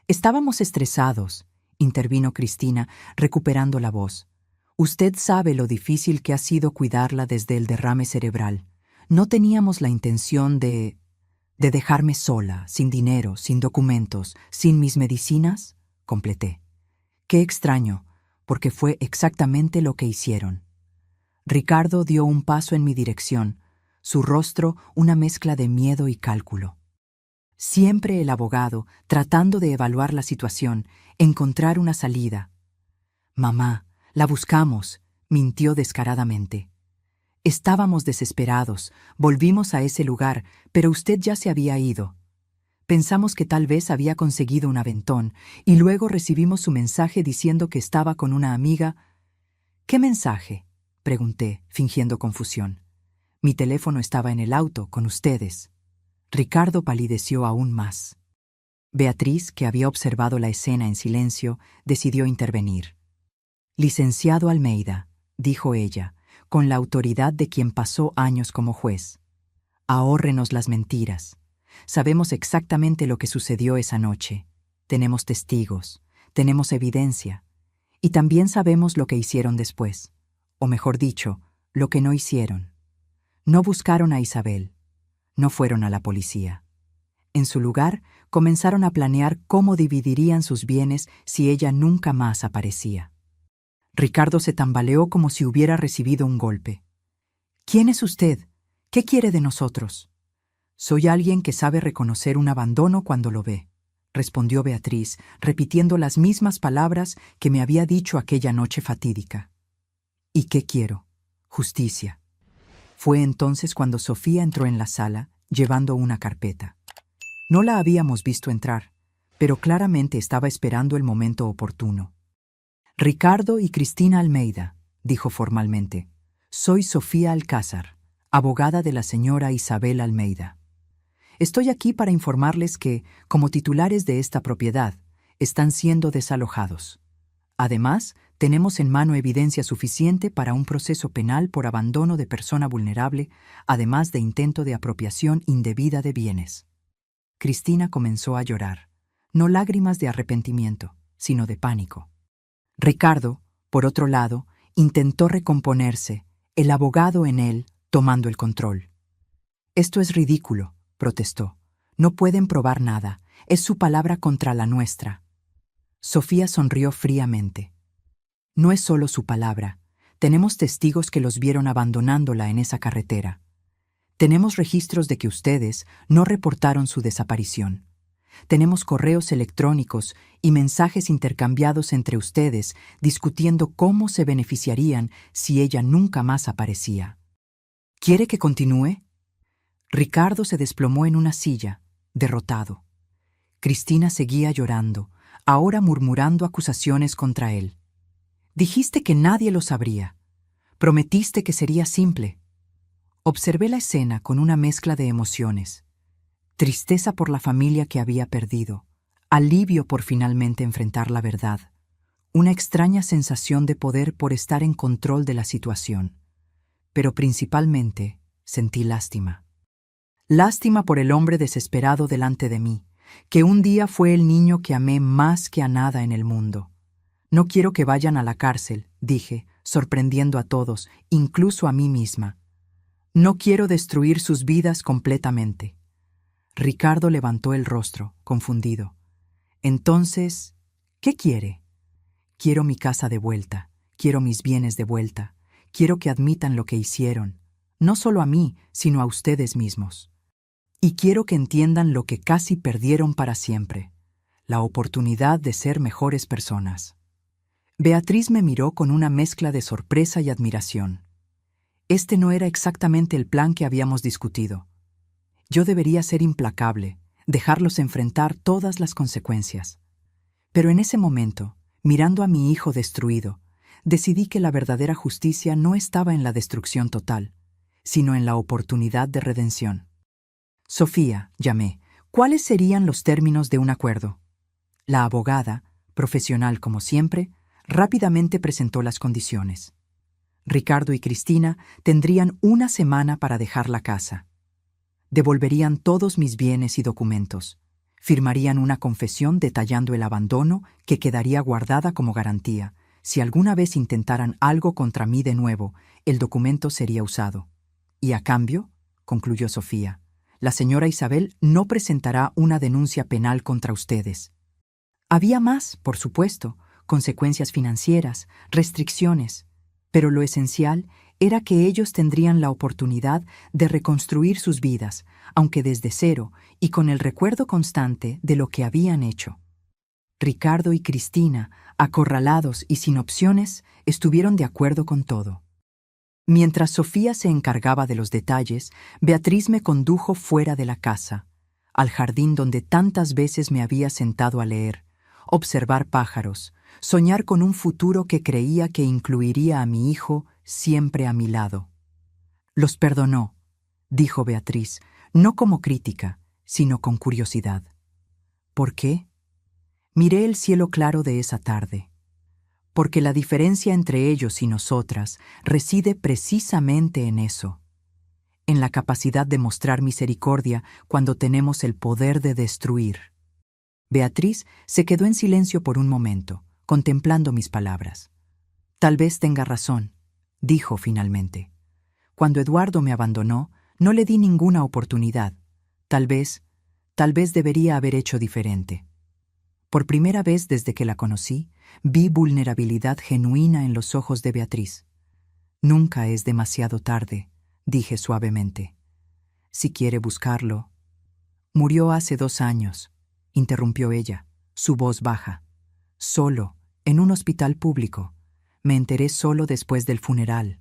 «Estábamos estresados», intervino Cristina, recuperando la voz. «Usted sabe lo difícil que ha sido cuidarla desde el derrame cerebral. No teníamos la intención de dejarme sola, sin dinero, sin documentos, sin mis medicinas», completé. «Qué extraño, porque fue exactamente lo que hicieron». Ricardo dio un paso en mi dirección, su rostro una mezcla de miedo y cálculo. Siempre el abogado, tratando de evaluar la situación, encontrar una salida. Mamá, la buscamos, mintió descaradamente. Estábamos desesperados, volvimos a ese lugar, pero usted ya se había ido. Pensamos que tal vez había conseguido un aventón, y luego recibimos su mensaje diciendo que estaba con una amiga. ¿Qué mensaje?, pregunté, fingiendo confusión. Mi teléfono estaba en el auto, con ustedes. Ricardo palideció aún más. Beatriz, que había observado la escena en silencio, decidió intervenir. Licenciado Almeida, dijo ella, con la autoridad de quien pasó años como juez. Ahórrenos las mentiras. Sabemos exactamente lo que sucedió esa noche. Tenemos testigos, tenemos evidencia. Y también sabemos lo que hicieron después. O mejor dicho, lo que no hicieron. No buscaron a Isabel. No fueron a la policía. En su lugar, comenzaron a planear cómo dividirían sus bienes si ella nunca más aparecía. Ricardo se tambaleó como si hubiera recibido un golpe. ¿Quién es usted? ¿Qué quiere de nosotros? Soy alguien que sabe reconocer un abandono cuando lo ve, respondió Beatriz, repitiendo las mismas palabras que me había dicho aquella noche fatídica. ¿Y qué quiero? Justicia. Fue entonces cuando Sofía entró en la sala, llevando una carpeta. No la habíamos visto entrar, pero claramente estaba esperando el momento oportuno. Ricardo y Cristina Almeida, dijo formalmente. Soy Sofía Alcázar, abogada de la señora Isabel Almeida. Estoy aquí para informarles que, como titulares de esta propiedad, están siendo desalojados. Además, tenemos en mano evidencia suficiente para un proceso penal por abandono de persona vulnerable, además de intento de apropiación indebida de bienes. Cristina comenzó a llorar, no lágrimas de arrepentimiento, sino de pánico. Ricardo, por otro lado, intentó recomponerse, el abogado en él tomando el control. Esto es ridículo, protestó. No pueden probar nada, es su palabra contra la nuestra. Sofía sonrió fríamente. No es solo su palabra, tenemos testigos que los vieron abandonándola en esa carretera. Tenemos registros de que ustedes no reportaron su desaparición. Tenemos correos electrónicos y mensajes intercambiados entre ustedes discutiendo cómo se beneficiarían si ella nunca más aparecía. ¿Quiere que continúe? Ricardo se desplomó en una silla, derrotado. Cristina seguía llorando, ahora murmurando acusaciones contra él. Dijiste que nadie lo sabría. Prometiste que sería simple. Observé la escena con una mezcla de emociones. Tristeza por la familia que había perdido, alivio por finalmente enfrentar la verdad, una extraña sensación de poder por estar en control de la situación. Pero principalmente sentí lástima. Lástima por el hombre desesperado delante de mí, que un día fue el niño que amé más que a nada en el mundo. No quiero que vayan a la cárcel, dije, sorprendiendo a todos, incluso a mí misma. No quiero destruir sus vidas completamente. Ricardo levantó el rostro, confundido. Entonces, ¿qué quiere? Quiero mi casa de vuelta, quiero mis bienes de vuelta, quiero que admitan lo que hicieron, no solo a mí, sino a ustedes mismos. Y quiero que entiendan lo que casi perdieron para siempre, la oportunidad de ser mejores personas. Beatriz me miró con una mezcla de sorpresa y admiración. Este no era exactamente el plan que habíamos discutido. Yo debería ser implacable, dejarlos enfrentar todas las consecuencias. Pero en ese momento, mirando a mi hijo destruido, decidí que la verdadera justicia no estaba en la destrucción total, sino en la oportunidad de redención. Sofía, llamé, ¿cuáles serían los términos de un acuerdo? La abogada, profesional como siempre, rápidamente presentó las condiciones. Ricardo y Cristina tendrían una semana para dejar la casa. Devolverían todos mis bienes y documentos. Firmarían una confesión detallando el abandono que quedaría guardada como garantía. Si alguna vez intentaran algo contra mí de nuevo, el documento sería usado. Y a cambio, concluyó Sofía, la señora Isabel no presentará una denuncia penal contra ustedes. Había más, por supuesto, consecuencias financieras, restricciones, pero lo esencial era que ellos tendrían la oportunidad de reconstruir sus vidas, aunque desde cero y con el recuerdo constante de lo que habían hecho. Ricardo y Cristina, acorralados y sin opciones, estuvieron de acuerdo con todo. Mientras Sofía se encargaba de los detalles, Beatriz me condujo fuera de la casa, al jardín donde tantas veces me había sentado a leer, observar pájaros, soñar con un futuro que creía que incluiría a mi hijo siempre a mi lado. Los perdonó, dijo Beatriz, no como crítica, sino con curiosidad. ¿Por qué? Miré el cielo claro de esa tarde. Porque la diferencia entre ellos y nosotras reside precisamente en eso, en la capacidad de mostrar misericordia cuando tenemos el poder de destruir. Beatriz se quedó en silencio por un momento, contemplando mis palabras. Tal vez tenga razón, dijo finalmente. Cuando Eduardo me abandonó, no le di ninguna oportunidad. Tal vez debería haber hecho diferente. Por primera vez desde que la conocí, vi vulnerabilidad genuina en los ojos de Beatriz. Nunca es demasiado tarde, dije suavemente. Si quiere buscarlo. Murió hace 2 años, interrumpió ella, su voz baja. Solo, en un hospital público. Me enteré solo después del funeral.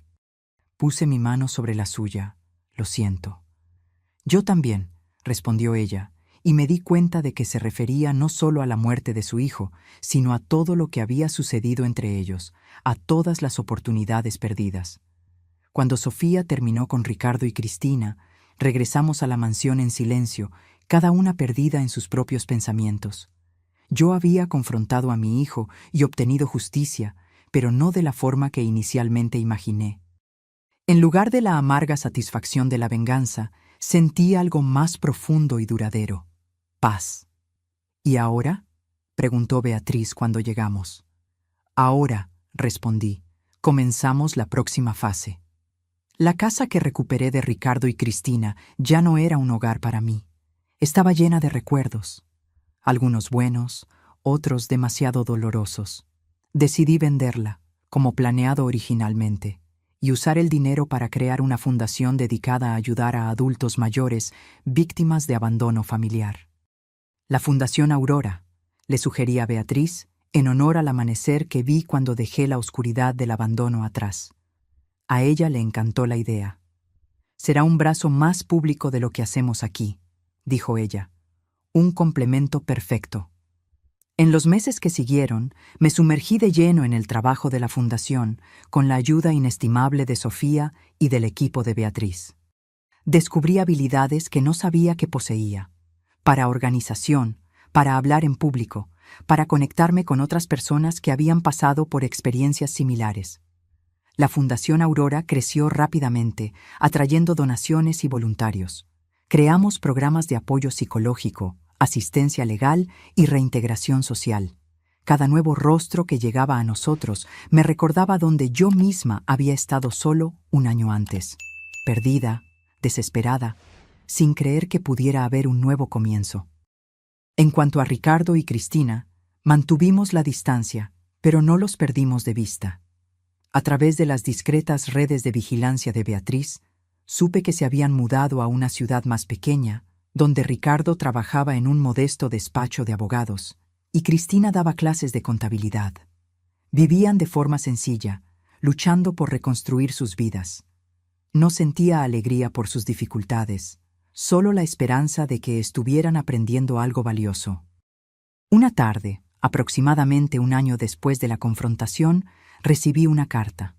Puse mi mano sobre la suya. Lo siento. Yo también, respondió ella, y me di cuenta de que se refería no solo a la muerte de su hijo, sino a todo lo que había sucedido entre ellos, a todas las oportunidades perdidas. Cuando Sofía terminó con Ricardo y Cristina, regresamos a la mansión en silencio, cada una perdida en sus propios pensamientos. Yo había confrontado a mi hijo y obtenido justicia, pero no de la forma que inicialmente imaginé. En lugar de la amarga satisfacción de la venganza, sentí algo más profundo y duradero: paz. ¿Y ahora?, preguntó Beatriz cuando llegamos. Ahora, respondí, comenzamos la próxima fase. La casa que recuperé de Ricardo y Cristina ya no era un hogar para mí. Estaba llena de recuerdos, algunos buenos, otros demasiado dolorosos. Decidí venderla, como planeado originalmente, y usar el dinero para crear una fundación dedicada a ayudar a adultos mayores víctimas de abandono familiar. La Fundación Aurora, le sugerí a Beatriz, en honor al amanecer que vi cuando dejé la oscuridad del abandono atrás. A ella le encantó la idea. Será un brazo más público de lo que hacemos aquí, dijo ella. Un complemento perfecto. En los meses que siguieron, me sumergí de lleno en el trabajo de la fundación, con la ayuda inestimable de Sofía y del equipo de Beatriz. Descubrí habilidades que no sabía que poseía. Para organización, para hablar en público, para conectarme con otras personas que habían pasado por experiencias similares. La Fundación Aurora creció rápidamente, atrayendo donaciones y voluntarios. Creamos programas de apoyo psicológico, asistencia legal y reintegración social. Cada nuevo rostro que llegaba a nosotros me recordaba donde yo misma había estado solo 1 año antes, perdida, desesperada, sin creer que pudiera haber un nuevo comienzo. En cuanto a Ricardo y Cristina, mantuvimos la distancia, pero no los perdimos de vista. A través de las discretas redes de vigilancia de Beatriz, supe que se habían mudado a una ciudad más pequeña, donde Ricardo trabajaba en un modesto despacho de abogados y Cristina daba clases de contabilidad. Vivían de forma sencilla, luchando por reconstruir sus vidas. No sentía alegría por sus dificultades, solo la esperanza de que estuvieran aprendiendo algo valioso. Una tarde, aproximadamente 1 año después de la confrontación, recibí una carta.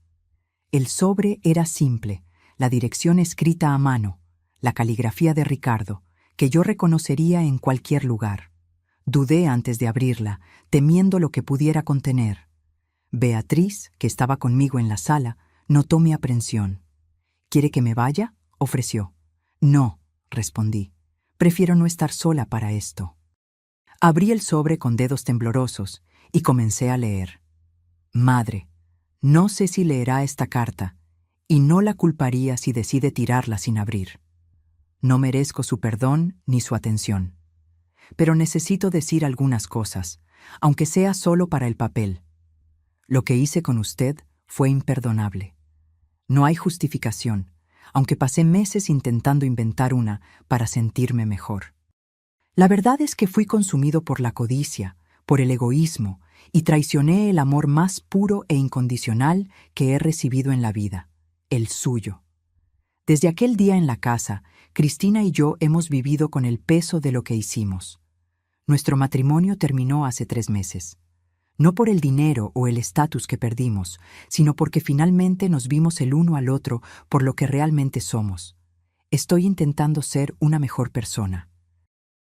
El sobre era simple, la dirección escrita a mano, la caligrafía de Ricardo, que yo reconocería en cualquier lugar. Dudé antes de abrirla, temiendo lo que pudiera contener. Beatriz, que estaba conmigo en la sala, notó mi aprensión. ¿Quiere que me vaya?, ofreció. No, respondí. Prefiero no estar sola para esto. Abrí el sobre con dedos temblorosos y comencé a leer. Madre, no sé si leerá esta carta, y no la culparía si decide tirarla sin abrir. No merezco su perdón ni su atención. Pero necesito decir algunas cosas, aunque sea solo para el papel. Lo que hice con usted fue imperdonable. No hay justificación, aunque pasé meses intentando inventar una para sentirme mejor. La verdad es que fui consumido por la codicia, por el egoísmo, y traicioné el amor más puro e incondicional que he recibido en la vida, el suyo. Desde aquel día en la casa, Cristina y yo hemos vivido con el peso de lo que hicimos. Nuestro matrimonio terminó hace 3 meses. No por el dinero o el estatus que perdimos, sino porque finalmente nos vimos el uno al otro por lo que realmente somos. Estoy intentando ser una mejor persona.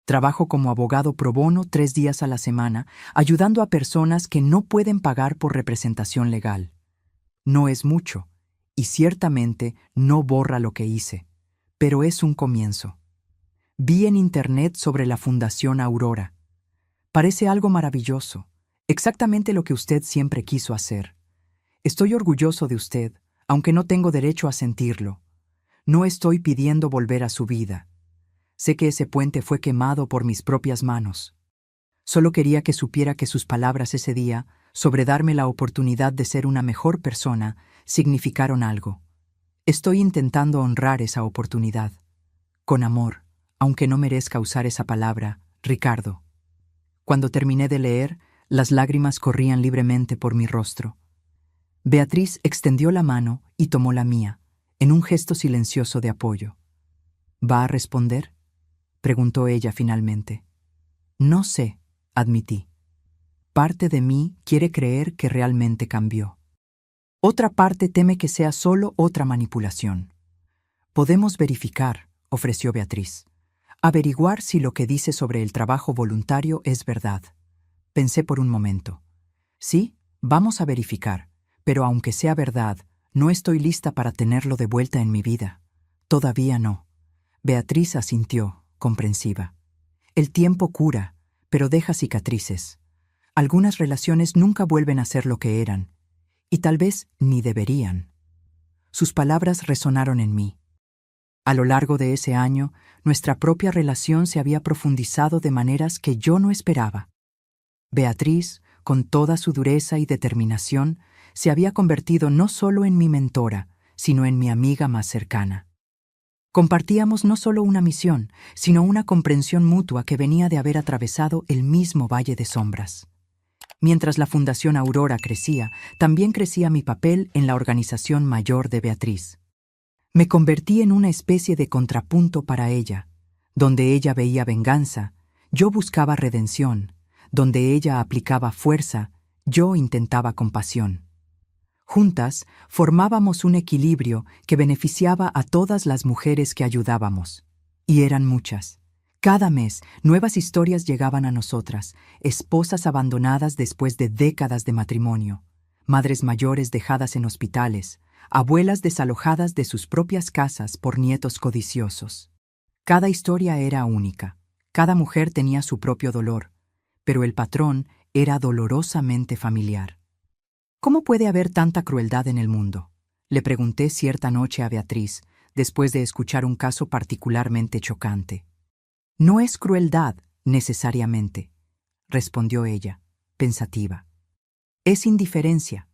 Trabajo como abogado pro bono 3 días a la semana, ayudando a personas que no pueden pagar por representación legal. No es mucho, y ciertamente no borra lo que hice, pero es un comienzo. Vi en internet sobre la Fundación Aurora. Parece algo maravilloso, exactamente lo que usted siempre quiso hacer. Estoy orgulloso de usted, aunque no tengo derecho a sentirlo. No estoy pidiendo volver a su vida. Sé que ese puente fue quemado por mis propias manos. Solo quería que supiera que sus palabras ese día, sobre darme la oportunidad de ser una mejor persona, significaron algo. Estoy intentando honrar esa oportunidad. Con amor, aunque no merezca usar esa palabra, Ricardo. Cuando terminé de leer, las lágrimas corrían libremente por mi rostro. Beatriz extendió la mano y tomó la mía, en un gesto silencioso de apoyo. ¿Va a responder?, preguntó ella finalmente. No sé, admití. Parte de mí quiere creer que realmente cambió. Otra parte teme que sea solo otra manipulación. Podemos verificar, ofreció Beatriz. Averiguar si lo que dice sobre el trabajo voluntario es verdad. Pensé por un momento. Sí, vamos a verificar, pero aunque sea verdad, no estoy lista para tenerlo de vuelta en mi vida. Todavía no. Beatriz asintió, comprensiva. El tiempo cura, pero deja cicatrices. Algunas relaciones nunca vuelven a ser lo que eran, y tal vez ni deberían. Sus palabras resonaron en mí. A lo largo de ese año, nuestra propia relación se había profundizado de maneras que yo no esperaba. Beatriz, con toda su dureza y determinación, se había convertido no solo en mi mentora, sino en mi amiga más cercana. Compartíamos no solo una misión, sino una comprensión mutua que venía de haber atravesado el mismo valle de sombras. Mientras la Fundación Aurora crecía, también crecía mi papel en la organización mayor de Beatriz. Me convertí en una especie de contrapunto para ella. Donde ella veía venganza, yo buscaba redención. Donde ella aplicaba fuerza, yo intentaba compasión. Juntas, formábamos un equilibrio que beneficiaba a todas las mujeres que ayudábamos. Y eran muchas. Cada mes, nuevas historias llegaban a nosotras, esposas abandonadas después de décadas de matrimonio, madres mayores dejadas en hospitales, abuelas desalojadas de sus propias casas por nietos codiciosos. Cada historia era única, cada mujer tenía su propio dolor, pero el patrón era dolorosamente familiar. ¿Cómo puede haber tanta crueldad en el mundo?, le pregunté cierta noche a Beatriz, después de escuchar un caso particularmente chocante. No es crueldad, necesariamente, respondió ella, pensativa. Es indiferencia.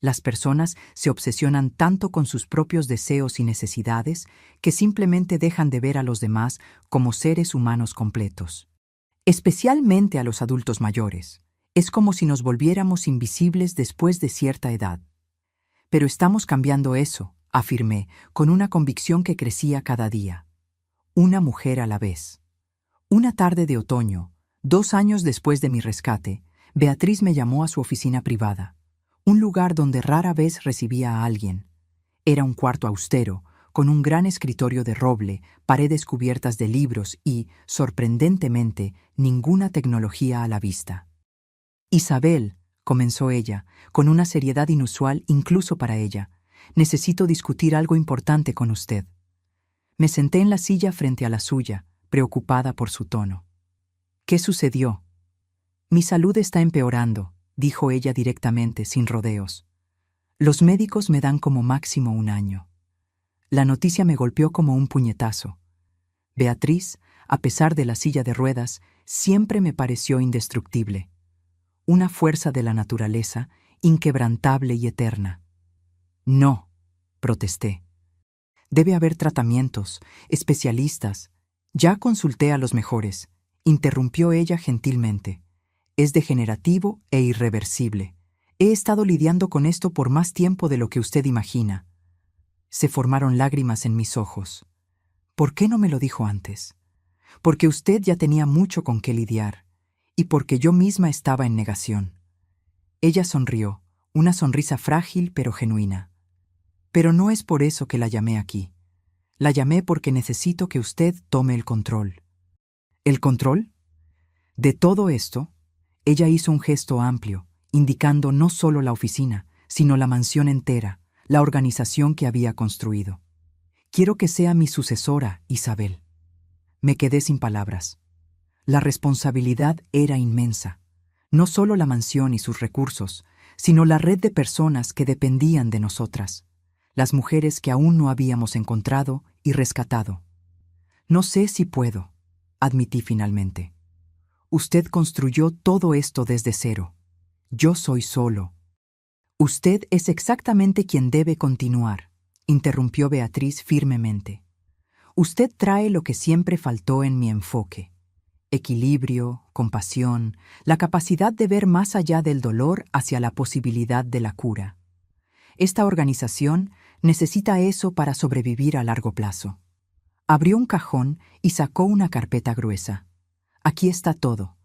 Las personas se obsesionan tanto con sus propios deseos y necesidades que simplemente dejan de ver a los demás como seres humanos completos. Especialmente a los adultos mayores. Es como si nos volviéramos invisibles después de cierta edad. Pero estamos cambiando eso, afirmé, con una convicción que crecía cada día. Una mujer a la vez. Una tarde de otoño, 2 años después de mi rescate, Beatriz me llamó a su oficina privada, un lugar donde rara vez recibía a alguien. Era un cuarto austero, con un gran escritorio de roble, paredes cubiertas de libros y, sorprendentemente, ninguna tecnología a la vista. Isabel, comenzó ella, con una seriedad inusual incluso para ella, necesito discutir algo importante con usted. Me senté en la silla frente a la suya, preocupada por su tono. ¿Qué sucedió? Mi salud está empeorando, dijo ella directamente, sin rodeos. Los médicos me dan como máximo 1 año. La noticia me golpeó como un puñetazo. Beatriz, a pesar de la silla de ruedas, siempre me pareció indestructible. Una fuerza de la naturaleza, inquebrantable y eterna. No, protesté. Debe haber tratamientos, especialistas. Ya consulté a los mejores, interrumpió ella gentilmente. Es degenerativo e irreversible. He estado lidiando con esto por más tiempo de lo que usted imagina. Se formaron lágrimas en mis ojos. ¿Por qué no me lo dijo antes? Porque usted ya tenía mucho con qué lidiar, y porque yo misma estaba en negación. Ella sonrió, una sonrisa frágil pero genuina. Pero no es por eso que la llamé aquí. La llamé porque necesito que usted tome el control. ¿El control? De todo esto, ella hizo un gesto amplio, indicando no solo la oficina, sino la mansión entera, la organización que había construido. Quiero que sea mi sucesora, Isabel. Me quedé sin palabras. La responsabilidad era inmensa. No solo la mansión y sus recursos, sino la red de personas que dependían de nosotras, las mujeres que aún no habíamos encontrado y rescatado. No sé si puedo, admití finalmente. Usted construyó todo esto desde cero. Yo soy solo. Usted es exactamente quien debe continuar, interrumpió Beatriz firmemente. Usted trae lo que siempre faltó en mi enfoque. Equilibrio, compasión, la capacidad de ver más allá del dolor hacia la posibilidad de la cura. Esta organización necesita eso para sobrevivir a largo plazo. Abrió un cajón y sacó una carpeta gruesa. Aquí está todo.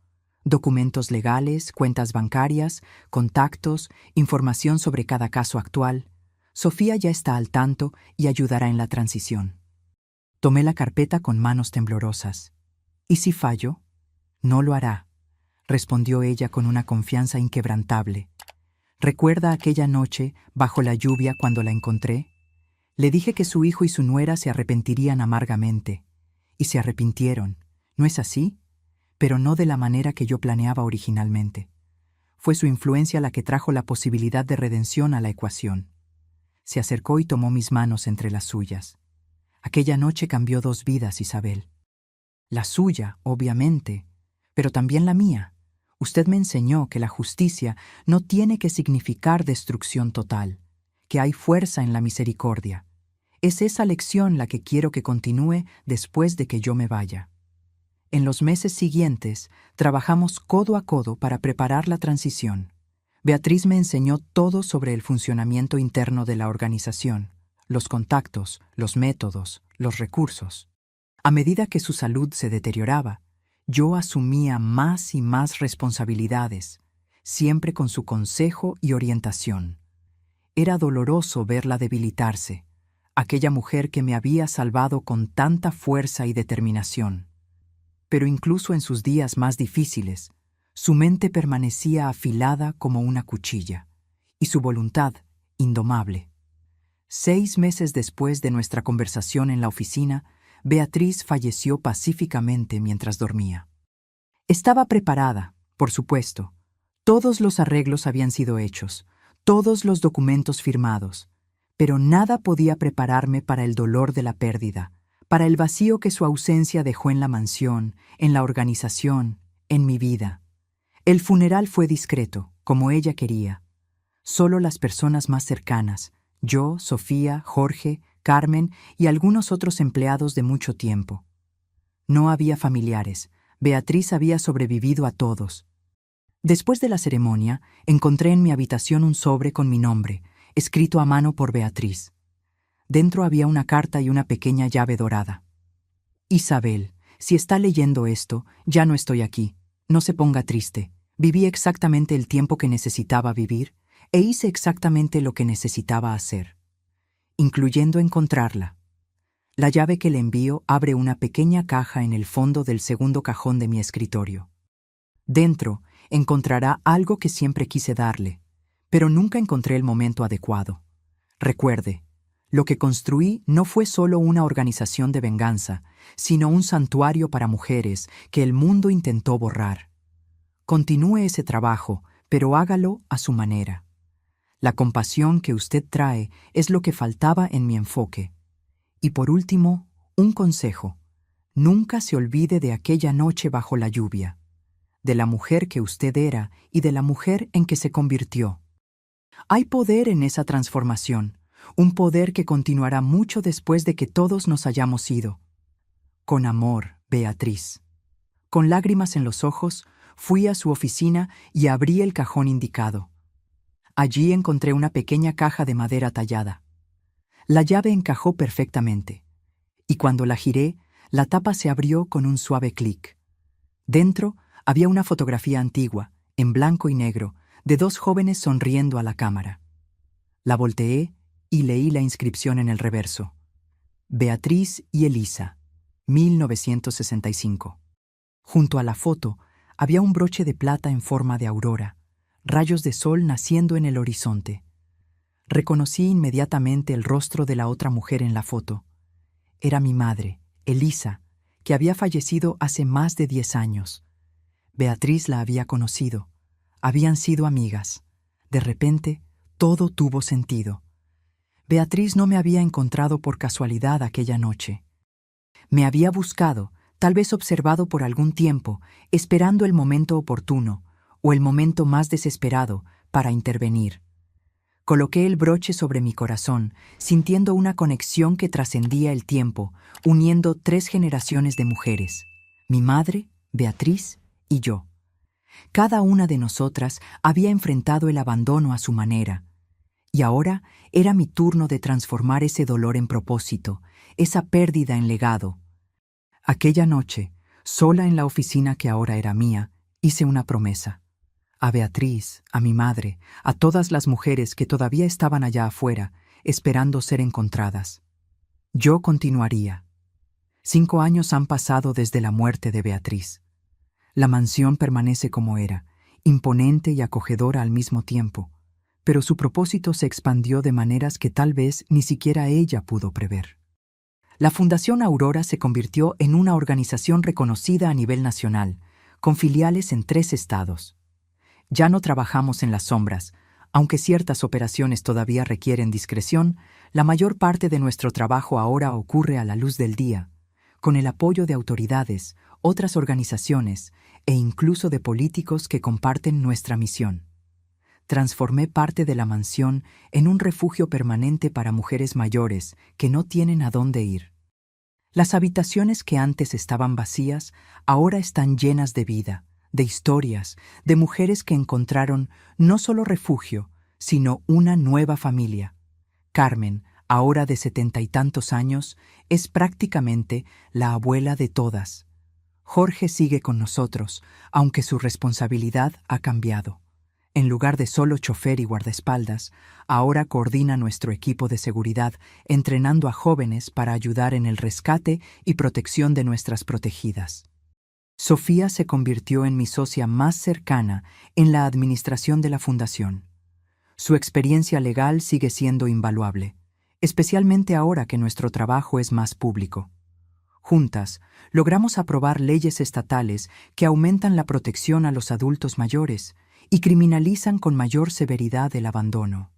Documentos legales, cuentas bancarias, contactos, información sobre cada caso actual. Sofía ya está al tanto y ayudará en la transición. Tomé la carpeta con manos temblorosas. ¿Y si fallo? No lo hará, respondió ella con una confianza inquebrantable. ¿Recuerda aquella noche, bajo la lluvia, cuando la encontré? Le dije que su hijo y su nuera se arrepentirían amargamente. Y se arrepintieron, ¿no es así? Pero no de la manera que yo planeaba originalmente. Fue su influencia la que trajo la posibilidad de redención a la ecuación. Se acercó y tomó mis manos entre las suyas. Aquella noche cambió 2 vidas, Isabel. La suya, obviamente, pero también la mía. Usted me enseñó que la justicia no tiene que significar destrucción total, que hay fuerza en la misericordia. Es esa lección la que quiero que continúe después de que yo me vaya. En los meses siguientes, trabajamos codo a codo para preparar la transición. Beatriz me enseñó todo sobre el funcionamiento interno de la organización, los contactos, los métodos, los recursos. A medida que su salud se deterioraba, yo asumía más y más responsabilidades, siempre con su consejo y orientación. Era doloroso verla debilitarse, aquella mujer que me había salvado con tanta fuerza y determinación. Pero incluso en sus días más difíciles, su mente permanecía afilada como una cuchilla, y su voluntad indomable. 6 meses después de nuestra conversación en la oficina, Beatriz falleció pacíficamente mientras dormía. Estaba preparada, por supuesto. Todos los arreglos habían sido hechos, todos los documentos firmados, pero nada podía prepararme para el dolor de la pérdida, para el vacío que su ausencia dejó en la mansión, en la organización, en mi vida. El funeral fue discreto, como ella quería. Solo las personas más cercanas, yo, Sofía, Jorge, Carmen y algunos otros empleados de mucho tiempo. No había familiares. Beatriz había sobrevivido a todos. Después de la ceremonia, encontré en mi habitación un sobre con mi nombre, escrito a mano por Beatriz. Dentro había una carta y una pequeña llave dorada. Isabel, si está leyendo esto, ya no estoy aquí. No se ponga triste. Viví exactamente el tiempo que necesitaba vivir e hice exactamente lo que necesitaba hacer, incluyendo encontrarla. La llave que le envío abre una pequeña caja en el fondo del segundo cajón de mi escritorio. Dentro encontrará algo que siempre quise darle, pero nunca encontré el momento adecuado. Recuerde, lo que construí no fue solo una organización de venganza, sino un santuario para mujeres que el mundo intentó borrar. Continúe ese trabajo, pero hágalo a su manera. La compasión que usted trae es lo que faltaba en mi enfoque. Y por último, un consejo. Nunca se olvide de aquella noche bajo la lluvia, de la mujer que usted era y de la mujer en que se convirtió. Hay poder en esa transformación. un poder que continuará mucho después de que todos nos hayamos ido. Con amor, Beatriz. Con lágrimas en los ojos, fui a su oficina y abrí el cajón indicado. Allí encontré una pequeña caja de madera tallada. La llave encajó perfectamente, y cuando la giré, la tapa se abrió con un suave clic. Dentro había una fotografía antigua, en blanco y negro, de dos jóvenes sonriendo a la cámara. La volteé y leí la inscripción en el reverso. Beatriz y Elisa, 1965. Junto a la foto había un broche de plata en forma de aurora, rayos de sol naciendo en el horizonte. Reconocí inmediatamente el rostro de la otra mujer en la foto. Era mi madre, Elisa, que había fallecido hace más de 10 años. Beatriz la había conocido. Habían sido amigas. De repente, todo tuvo sentido. Beatriz no me había encontrado por casualidad aquella noche. Me había buscado, tal vez observado por algún tiempo, esperando el momento oportuno, o el momento más desesperado, para intervenir. Coloqué el broche sobre mi corazón, sintiendo una conexión que trascendía el tiempo, uniendo 3 generaciones de mujeres: mi madre, Beatriz y yo. Cada una de nosotras había enfrentado el abandono a su manera, y ahora era mi turno de transformar ese dolor en propósito, esa pérdida en legado. Aquella noche, sola en la oficina que ahora era mía, hice una promesa. A Beatriz, a mi madre, a todas las mujeres que todavía estaban allá afuera, esperando ser encontradas. Yo continuaría. 5 años han pasado desde la muerte de Beatriz. La mansión permanece como era, imponente y acogedora al mismo tiempo, pero su propósito se expandió de maneras que tal vez ni siquiera ella pudo prever. La Fundación Aurora se convirtió en una organización reconocida a nivel nacional, con filiales en 3 estados. Ya no trabajamos en las sombras. Aunque ciertas operaciones todavía requieren discreción, la mayor parte de nuestro trabajo ahora ocurre a la luz del día, con el apoyo de autoridades, otras organizaciones e incluso de políticos que comparten nuestra misión. Transformé parte de la mansión en un refugio permanente para mujeres mayores que no tienen a dónde ir. Las habitaciones que antes estaban vacías ahora están llenas de vida, de historias, de mujeres que encontraron no solo refugio, sino una nueva familia. Carmen, ahora de 70 y tantos años, es prácticamente la abuela de todas. Jorge sigue con nosotros, aunque su responsabilidad ha cambiado. En lugar de solo chofer y guardaespaldas, ahora coordina nuestro equipo de seguridad, entrenando a jóvenes para ayudar en el rescate y protección de nuestras protegidas. Sofía se convirtió en mi socia más cercana en la administración de la fundación. Su experiencia legal sigue siendo invaluable, especialmente ahora que nuestro trabajo es más público. Juntas, logramos aprobar leyes estatales que aumentan la protección a los adultos mayores y criminalizan con mayor severidad el abandono.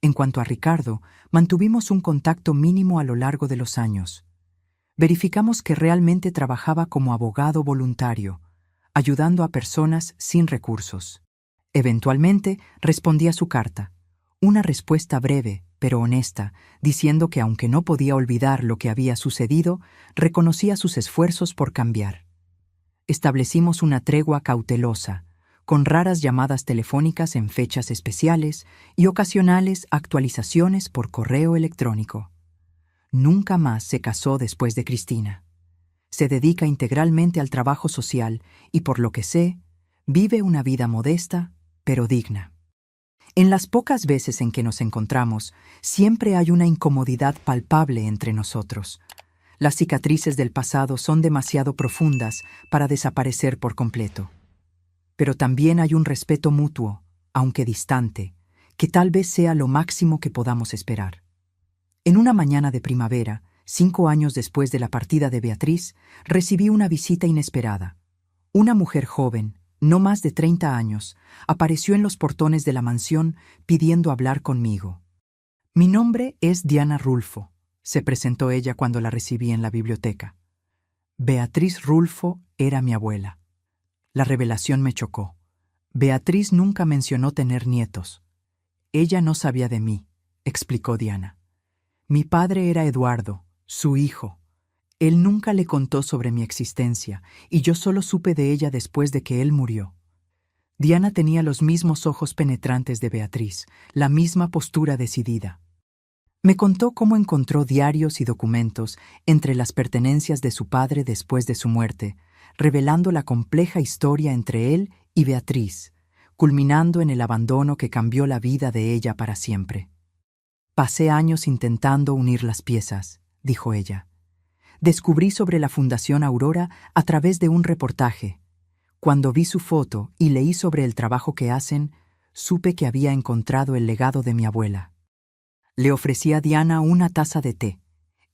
En cuanto a Ricardo, mantuvimos un contacto mínimo a lo largo de los años. Verificamos que realmente trabajaba como abogado voluntario, ayudando a personas sin recursos. Eventualmente respondí a su carta, una respuesta breve, pero honesta, diciendo que aunque no podía olvidar lo que había sucedido, reconocía sus esfuerzos por cambiar. Establecimos una tregua cautelosa, con raras llamadas telefónicas en fechas especiales y ocasionales actualizaciones por correo electrónico. Nunca más se casó después de Cristina. Se dedica integralmente al trabajo social y, por lo que sé, vive una vida modesta, pero digna. En las pocas veces en que nos encontramos, siempre hay una incomodidad palpable entre nosotros. Las cicatrices del pasado son demasiado profundas para desaparecer por completo. Pero también hay un respeto mutuo, aunque distante, que tal vez sea lo máximo que podamos esperar. En una mañana de primavera, 5 años después de la partida de Beatriz, recibí una visita inesperada. Una mujer joven, no más de 30 años, apareció en los portones de la mansión pidiendo hablar conmigo. Mi nombre es Diana Rulfo, se presentó ella cuando la recibí en la biblioteca. Beatriz Rulfo era mi abuela. La revelación me chocó. Beatriz nunca mencionó tener nietos. Ella no sabía de mí, explicó Diana. Mi padre era Eduardo, su hijo. Él nunca le contó sobre mi existencia, y yo solo supe de ella después de que él murió. Diana tenía los mismos ojos penetrantes de Beatriz, la misma postura decidida. Me contó cómo encontró diarios y documentos entre las pertenencias de su padre después de su muerte, revelando la compleja historia entre él y Beatriz, culminando en el abandono que cambió la vida de ella para siempre. Pasé años intentando unir las piezas, dijo ella. Descubrí sobre la Fundación Aurora a través de un reportaje. Cuando vi su foto y leí sobre el trabajo que hacen, supe que había encontrado el legado de mi abuela. Le ofrecí a Diana una taza de té,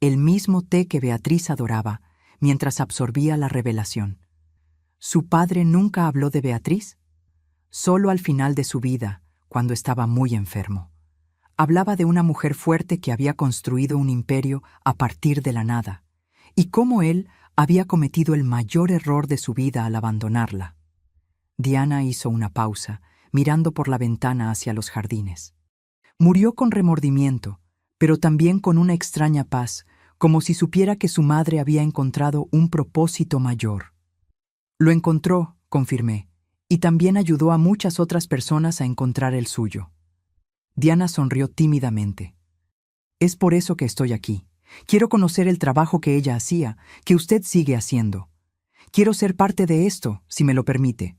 el mismo té que Beatriz adoraba, mientras absorbía la revelación. ¿Su padre nunca habló de Beatriz? Solo al final de su vida, cuando estaba muy enfermo. Hablaba de una mujer fuerte que había construido un imperio a partir de la nada, y cómo él había cometido el mayor error de su vida al abandonarla. Diana hizo una pausa, mirando por la ventana hacia los jardines. Murió con remordimiento, pero también con una extraña paz, como si supiera que su madre había encontrado un propósito mayor. Lo encontró, confirmé, y también ayudó a muchas otras personas a encontrar el suyo. Diana sonrió tímidamente. Es por eso que estoy aquí. Quiero conocer el trabajo que ella hacía, que usted sigue haciendo. Quiero ser parte de esto, si me lo permite.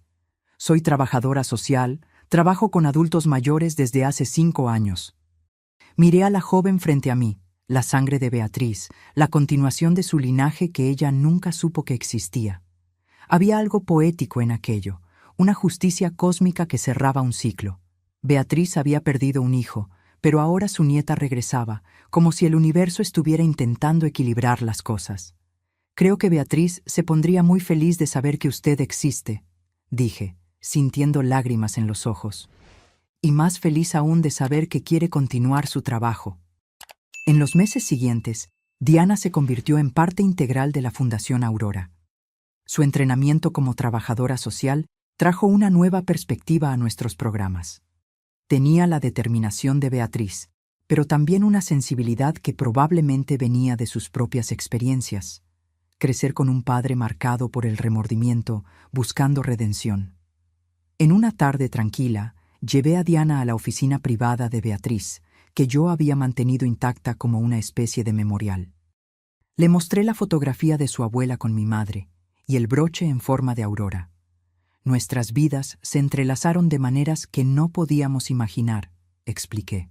Soy trabajadora social, trabajo con adultos mayores desde hace 5 años. Miré a la joven frente a mí, la sangre de Beatriz, la continuación de su linaje que ella nunca supo que existía. Había algo poético en aquello, una justicia cósmica que cerraba un ciclo. Beatriz había perdido un hijo, pero ahora su nieta regresaba, como si el universo estuviera intentando equilibrar las cosas. Creo que Beatriz se pondría muy feliz de saber que usted existe, dije, sintiendo lágrimas en los ojos. Y más feliz aún de saber que quiere continuar su trabajo. En los meses siguientes, Diana se convirtió en parte integral de la Fundación Aurora. Su entrenamiento como trabajadora social trajo una nueva perspectiva a nuestros programas. Tenía la determinación de Beatriz, pero también una sensibilidad que probablemente venía de sus propias experiencias. Crecer con un padre marcado por el remordimiento, buscando redención. En una tarde tranquila, llevé a Diana a la oficina privada de Beatriz, que yo había mantenido intacta como una especie de memorial. Le mostré la fotografía de su abuela con mi madre y el broche en forma de aurora. Nuestras vidas se entrelazaron de maneras que no podíamos imaginar, expliqué.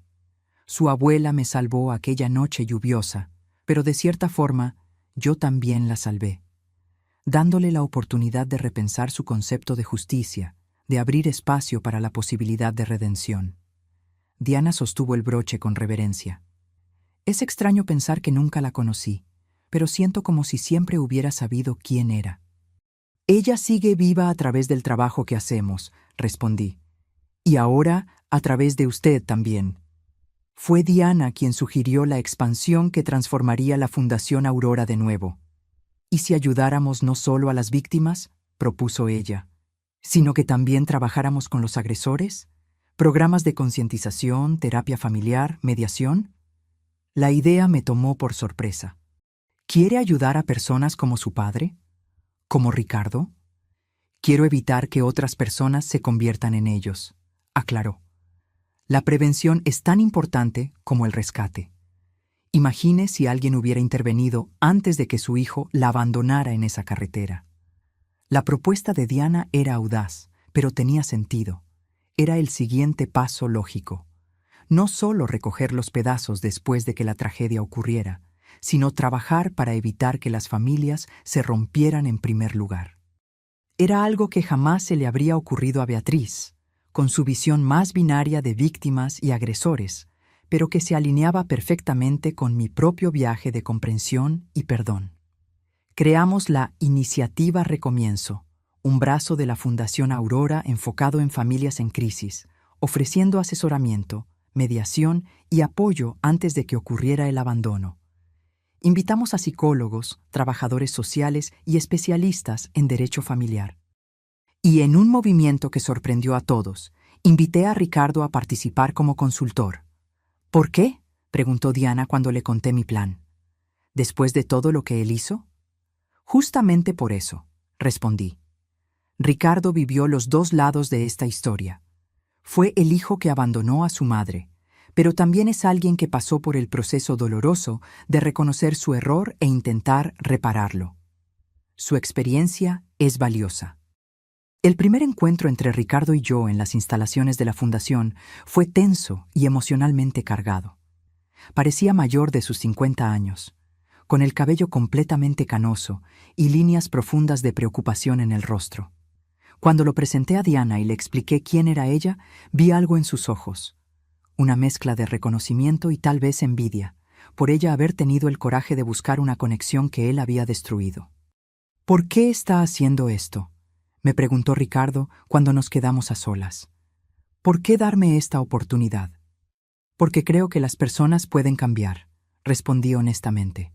Su abuela me salvó aquella noche lluviosa, pero de cierta forma, yo también la salvé, dándole la oportunidad de repensar su concepto de justicia, de abrir espacio para la posibilidad de redención. Diana sostuvo el broche con reverencia. Es extraño pensar que nunca la conocí, pero siento como si siempre hubiera sabido quién era. Ella sigue viva a través del trabajo que hacemos, respondí. Y ahora, a través de usted también. Fue Diana quien sugirió la expansión que transformaría la Fundación Aurora de nuevo. ¿Y si ayudáramos no solo a las víctimas?, propuso ella, sino que también trabajáramos con los agresores, programas de concientización, terapia familiar, mediación. La idea me tomó por sorpresa. ¿Quiere ayudar a personas como su padre? ¿Como Ricardo? Quiero evitar que otras personas se conviertan en ellos, aclaró. La prevención es tan importante como el rescate. Imagine si alguien hubiera intervenido antes de que su hijo la abandonara en esa carretera. La propuesta de Diana era audaz, pero tenía sentido. Era el siguiente paso lógico. No solo recoger los pedazos después de que la tragedia ocurriera, sino trabajar para evitar que las familias se rompieran en primer lugar. Era algo que jamás se le habría ocurrido a Beatriz, con su visión más binaria de víctimas y agresores, pero que se alineaba perfectamente con mi propio viaje de comprensión y perdón. Creamos la Iniciativa Recomienzo, un brazo de la Fundación Aurora enfocado en familias en crisis, ofreciendo asesoramiento, mediación y apoyo antes de que ocurriera el abandono. Invitamos a psicólogos, trabajadores sociales y especialistas en derecho familiar. Y en un movimiento que sorprendió a todos, invité a Ricardo a participar como consultor. ¿Por qué?, preguntó Diana cuando le conté mi plan. ¿Después de todo lo que él hizo? Justamente por eso, respondí. Ricardo vivió los dos lados de esta historia. Fue el hijo que abandonó a su madre, pero también es alguien que pasó por el proceso doloroso de reconocer su error e intentar repararlo. Su experiencia es valiosa. El primer encuentro entre Ricardo y yo en las instalaciones de la fundación fue tenso y emocionalmente cargado. Parecía mayor de sus 50 años, con el cabello completamente canoso y líneas profundas de preocupación en el rostro. Cuando lo presenté a Diana y le expliqué quién era ella, vi algo en sus ojos. Una mezcla de reconocimiento y tal vez envidia, por ella haber tenido el coraje de buscar una conexión que él había destruido. ¿Por qué está haciendo esto?, me preguntó Ricardo cuando nos quedamos a solas. ¿Por qué darme esta oportunidad? Porque creo que las personas pueden cambiar, respondí honestamente.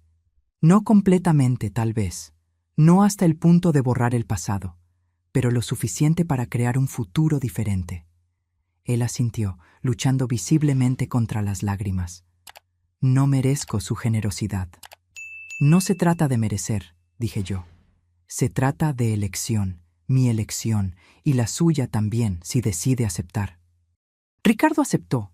No completamente, tal vez, no hasta el punto de borrar el pasado, pero lo suficiente para crear un futuro diferente. Él asintió, luchando visiblemente contra las lágrimas. No merezco su generosidad. No se trata de merecer, dije yo. Se trata de elección, mi elección, y la suya también, si decide aceptar. Ricardo aceptó,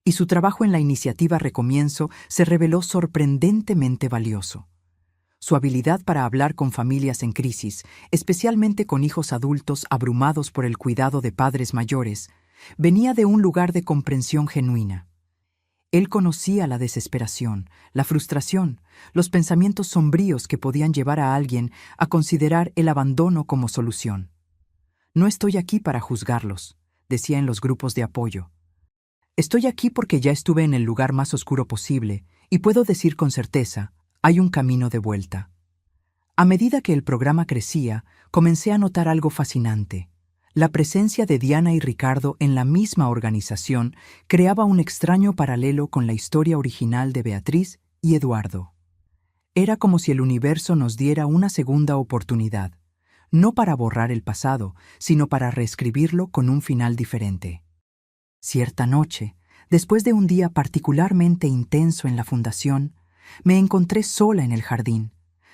y su trabajo en la iniciativa Recomienzo se reveló sorprendentemente valioso. Su habilidad para hablar con familias en crisis, especialmente con hijos adultos abrumados por el cuidado de padres mayores, venía de un lugar de comprensión genuina. Él conocía la desesperación, la frustración, los pensamientos sombríos que podían llevar a alguien a considerar el abandono como solución. No estoy aquí para juzgarlos, decía en los grupos de apoyo. Estoy aquí porque ya estuve en el lugar más oscuro posible y puedo decir con certeza, hay un camino de vuelta. A medida que el programa crecía, comencé a notar algo fascinante. La presencia de Diana y Ricardo en la misma organización creaba un extraño paralelo con la historia original de Beatriz y Eduardo. Era como si el universo nos diera una segunda oportunidad, no para borrar el pasado, sino para reescribirlo con un final diferente. Cierta noche, después de un día particularmente intenso en la fundación, me encontré sola en el jardín,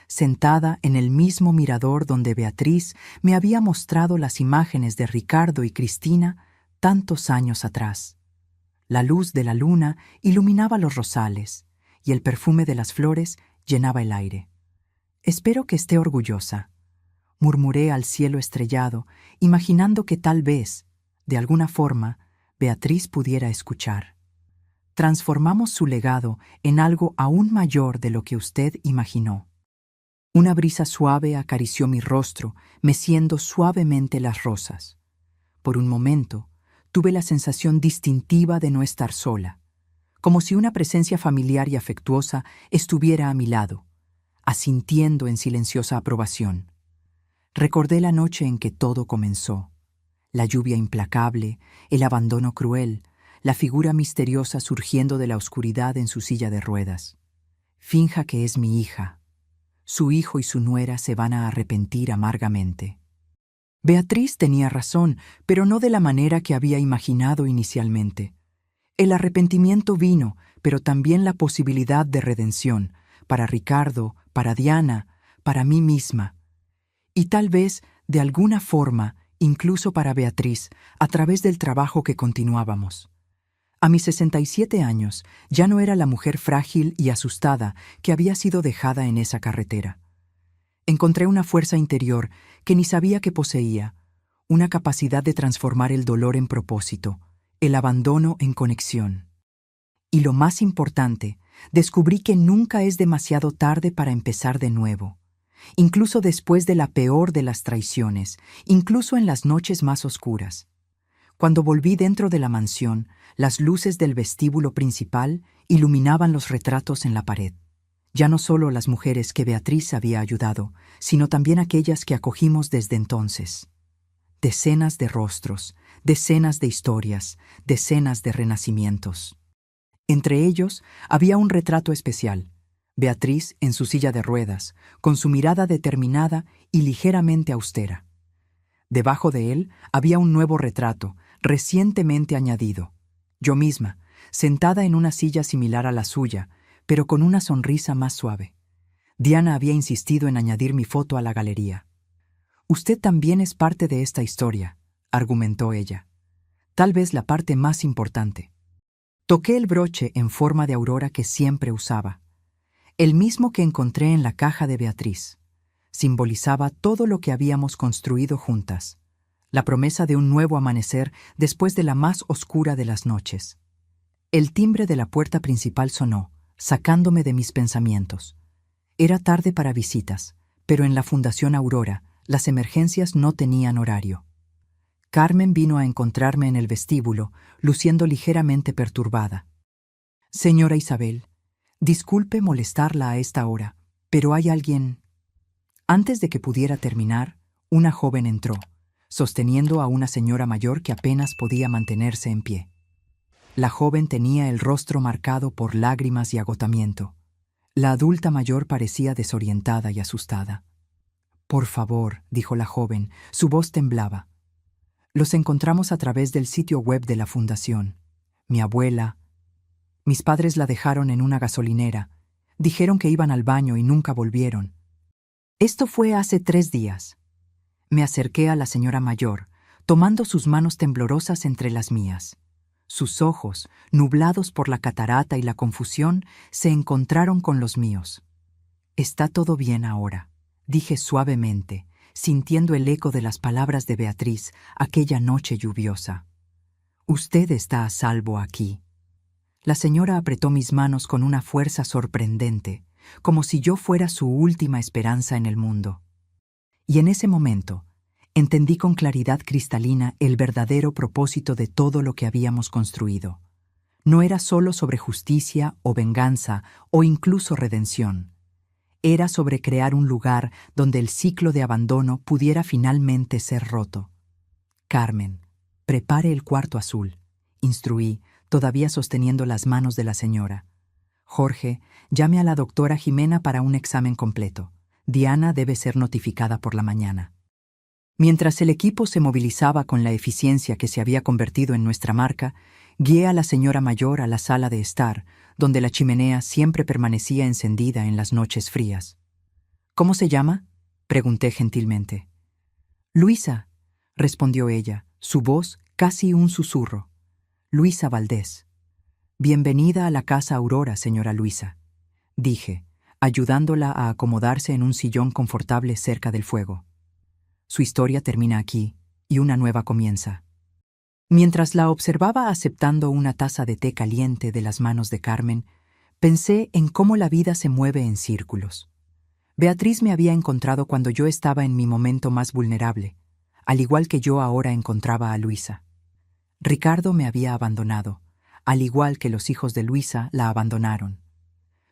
sentada en el mismo mirador donde Beatriz me había mostrado las imágenes de Ricardo y Cristina tantos años atrás. La luz de la luna iluminaba los rosales y el perfume de las flores llenaba el aire. «Espero que esté orgullosa», murmuré al cielo estrellado, imaginando que tal vez, de alguna forma, Beatriz pudiera escuchar. Transformamos su legado en algo aún mayor de lo que usted imaginó. Una brisa suave acarició mi rostro, meciendo suavemente las rosas. Por un momento, tuve la sensación distintiva de no estar sola, como si una presencia familiar y afectuosa estuviera a mi lado, asintiendo en silenciosa aprobación. Recordé la noche en que todo comenzó, la lluvia implacable, el abandono cruel, la figura misteriosa surgiendo de la oscuridad en su silla de ruedas. Finja que es mi hija. Su hijo y su nuera se van a arrepentir amargamente. Beatriz tenía razón, pero no de la manera que había imaginado inicialmente. El arrepentimiento vino, pero también la posibilidad de redención, para Ricardo, para Diana, para mí misma. Y tal vez, de alguna forma, incluso para Beatriz, a través del trabajo que continuábamos. A mis 67 años, ya no era la mujer frágil y asustada que había sido dejada en esa carretera. Encontré una fuerza interior que ni sabía que poseía, una capacidad de transformar el dolor en propósito, el abandono en conexión. Y lo más importante, descubrí que nunca es demasiado tarde para empezar de nuevo. Incluso después de la peor de las traiciones, incluso en las noches más oscuras. Cuando volví dentro de la mansión, las luces del vestíbulo principal iluminaban los retratos en la pared. Ya no solo las mujeres que Beatriz había ayudado, sino también aquellas que acogimos desde entonces. Decenas de rostros, decenas de historias, decenas de renacimientos. Entre ellos había un retrato especial, Beatriz en su silla de ruedas, con su mirada determinada y ligeramente austera. Debajo de él había un nuevo retrato, recientemente añadido, yo misma, sentada en una silla similar a la suya, pero con una sonrisa más suave. Diana había insistido en añadir mi foto a la galería. «Usted también es parte de esta historia», argumentó ella. «Tal vez la parte más importante». Toqué el broche en forma de aurora que siempre usaba, el mismo que encontré en la caja de Beatriz. Simbolizaba todo lo que habíamos construido juntas, la promesa de un nuevo amanecer después de la más oscura de las noches. El timbre de la puerta principal sonó, sacándome de mis pensamientos. Era tarde para visitas, pero en la Fundación Aurora las emergencias no tenían horario. Carmen vino a encontrarme en el vestíbulo, luciendo ligeramente perturbada. «Señora Isabel, disculpe molestarla a esta hora, pero hay alguien...» Antes de que pudiera terminar, una joven entró, sosteniendo a una señora mayor que apenas podía mantenerse en pie. La joven tenía el rostro marcado por lágrimas y agotamiento. La adulta mayor parecía desorientada y asustada. «Por favor», dijo la joven, su voz temblaba. «Los encontramos a través del sitio web de la fundación. Mi abuela... Mis padres la dejaron en una gasolinera. Dijeron que iban al baño y nunca volvieron. Esto fue hace 3 días». Me acerqué a la señora mayor, tomando sus manos temblorosas entre las mías. Sus ojos, nublados por la catarata y la confusión, se encontraron con los míos. «Está todo bien ahora», dije suavemente, sintiendo el eco de las palabras de Beatriz aquella noche lluviosa. «Usted está a salvo aquí». La señora apretó mis manos con una fuerza sorprendente, como si yo fuera su última esperanza en el mundo. Y en ese momento, entendí con claridad cristalina el verdadero propósito de todo lo que habíamos construido. No era solo sobre justicia o venganza o incluso redención. Era sobre crear un lugar donde el ciclo de abandono pudiera finalmente ser roto. «Carmen, prepare el cuarto azul», instruí, todavía sosteniendo las manos de la señora. «Jorge, llame a la doctora Jimena para un examen completo. Diana debe ser notificada por la mañana». Mientras el equipo se movilizaba con la eficiencia que se había convertido en nuestra marca, guié a la señora mayor a la sala de estar, donde la chimenea siempre permanecía encendida en las noches frías. «¿Cómo se llama?», pregunté gentilmente. «Luisa», respondió ella, su voz casi un susurro. «Luisa Valdés». «Bienvenida a la Casa Aurora, señora Luisa», dije, ayudándola a acomodarse en un sillón confortable cerca del fuego. «Su historia termina aquí, y una nueva comienza». Mientras la observaba aceptando una taza de té caliente de las manos de Carmen, pensé en cómo la vida se mueve en círculos. Beatriz me había encontrado cuando yo estaba en mi momento más vulnerable, al igual que yo ahora encontraba a Luisa. Ricardo me había abandonado, al igual que los hijos de Luisa la abandonaron.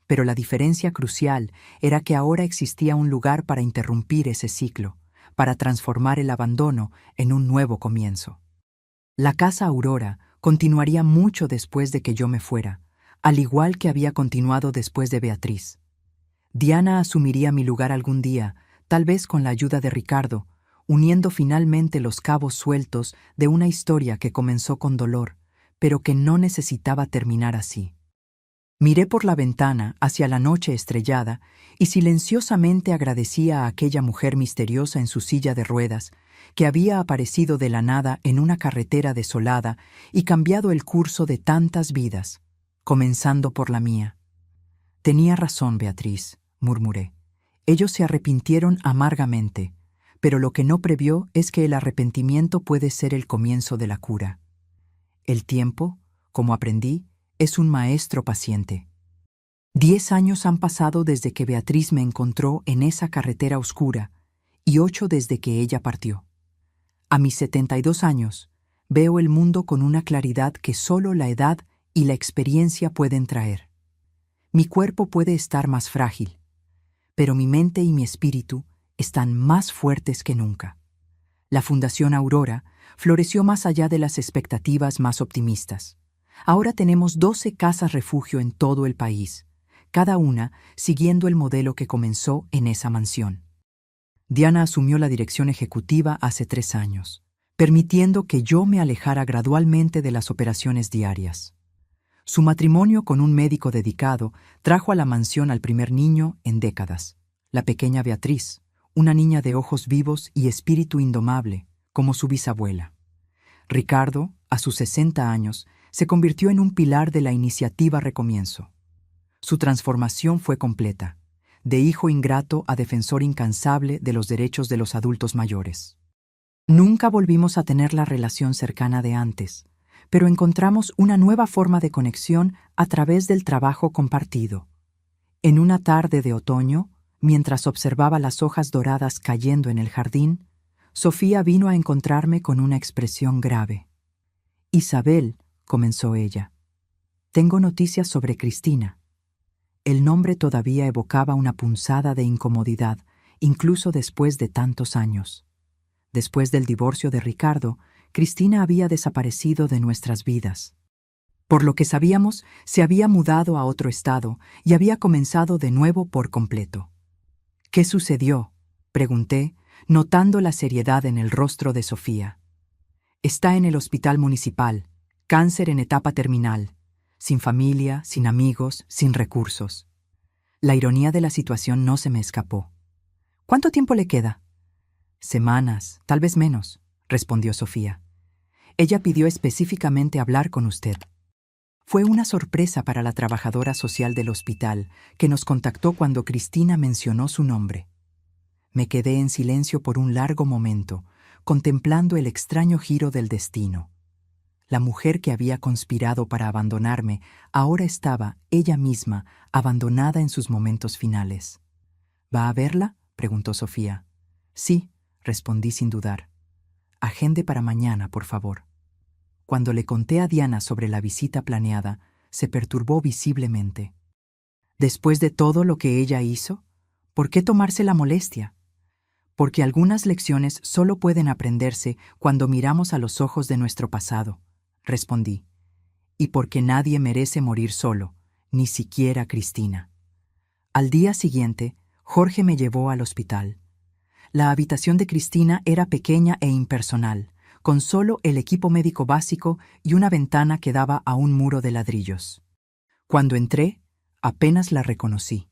Pero la diferencia crucial era que ahora existía un lugar para interrumpir ese ciclo, para transformar el abandono en un nuevo comienzo. La Casa Aurora continuaría mucho después de que yo me fuera, al igual que había continuado después de Beatriz. Diana asumiría mi lugar algún día, tal vez con la ayuda de Ricardo, uniendo finalmente los cabos sueltos de una historia que comenzó con dolor, pero que no necesitaba terminar así. Miré por la ventana hacia la noche estrellada y silenciosamente agradecía a aquella mujer misteriosa en su silla de ruedas, que había aparecido de la nada en una carretera desolada y cambiado el curso de tantas vidas, comenzando por la mía. «Tenía razón, Beatriz», murmuré. «Ellos se arrepintieron amargamente, pero lo que no previó es que el arrepentimiento puede ser el comienzo de la cura. El tiempo, como aprendí, es un maestro paciente». 10 años han pasado desde que Beatriz me encontró en esa carretera oscura y 8 desde que ella partió. A mis 72 años, veo el mundo con una claridad que solo la edad y la experiencia pueden traer. Mi cuerpo puede estar más frágil, pero mi mente y mi espíritu están más fuertes que nunca. La Fundación Aurora floreció más allá de las expectativas más optimistas. Ahora tenemos 12 casas refugio en todo el país, cada una siguiendo el modelo que comenzó en esa mansión. Diana asumió la dirección ejecutiva hace 3 años, permitiendo que yo me alejara gradualmente de las operaciones diarias. Su matrimonio con un médico dedicado trajo a la mansión al primer niño en décadas, la pequeña Beatriz, una niña de ojos vivos y espíritu indomable, como su bisabuela. Ricardo, a sus 60 años, se convirtió en un pilar de la iniciativa Recomienzo. Su transformación fue completa, de hijo ingrato a defensor incansable de los derechos de los adultos mayores. Nunca volvimos a tener la relación cercana de antes, pero encontramos una nueva forma de conexión a través del trabajo compartido. En una tarde de otoño, mientras observaba las hojas doradas cayendo en el jardín, Sofía vino a encontrarme con una expresión grave. «Isabel», comenzó ella, «tengo noticias sobre Cristina». El nombre todavía evocaba una punzada de incomodidad, incluso después de tantos años. Después del divorcio de Ricardo, Cristina había desaparecido de nuestras vidas. Por lo que sabíamos, se había mudado a otro estado y había comenzado de nuevo por completo. «¿Qué sucedió?», pregunté, notando la seriedad en el rostro de Sofía. «Está en el hospital municipal, cáncer en etapa terminal, sin familia, sin amigos, sin recursos». La ironía de la situación no se me escapó. «¿Cuánto tiempo le queda?». «Semanas, tal vez menos», respondió Sofía. «Ella pidió específicamente hablar con usted». Fue una sorpresa para la trabajadora social del hospital, que nos contactó cuando Cristina mencionó su nombre. Me quedé en silencio por un largo momento, contemplando el extraño giro del destino. La mujer que había conspirado para abandonarme ahora estaba, ella misma, abandonada en sus momentos finales. «¿Va a verla?», preguntó Sofía. «Sí», respondí sin dudar. «Agende para mañana, por favor». Cuando le conté a Diana sobre la visita planeada, se perturbó visiblemente. ¿Después de todo lo que ella hizo? ¿Por qué tomarse la molestia? Porque algunas lecciones solo pueden aprenderse cuando miramos a los ojos de nuestro pasado, respondí. Y porque nadie merece morir solo, ni siquiera Cristina. Al día siguiente, Jorge me llevó al hospital. La habitación de Cristina era pequeña e impersonal, con solo el equipo médico básico y una ventana que daba a un muro de ladrillos. Cuando entré, apenas la reconocí.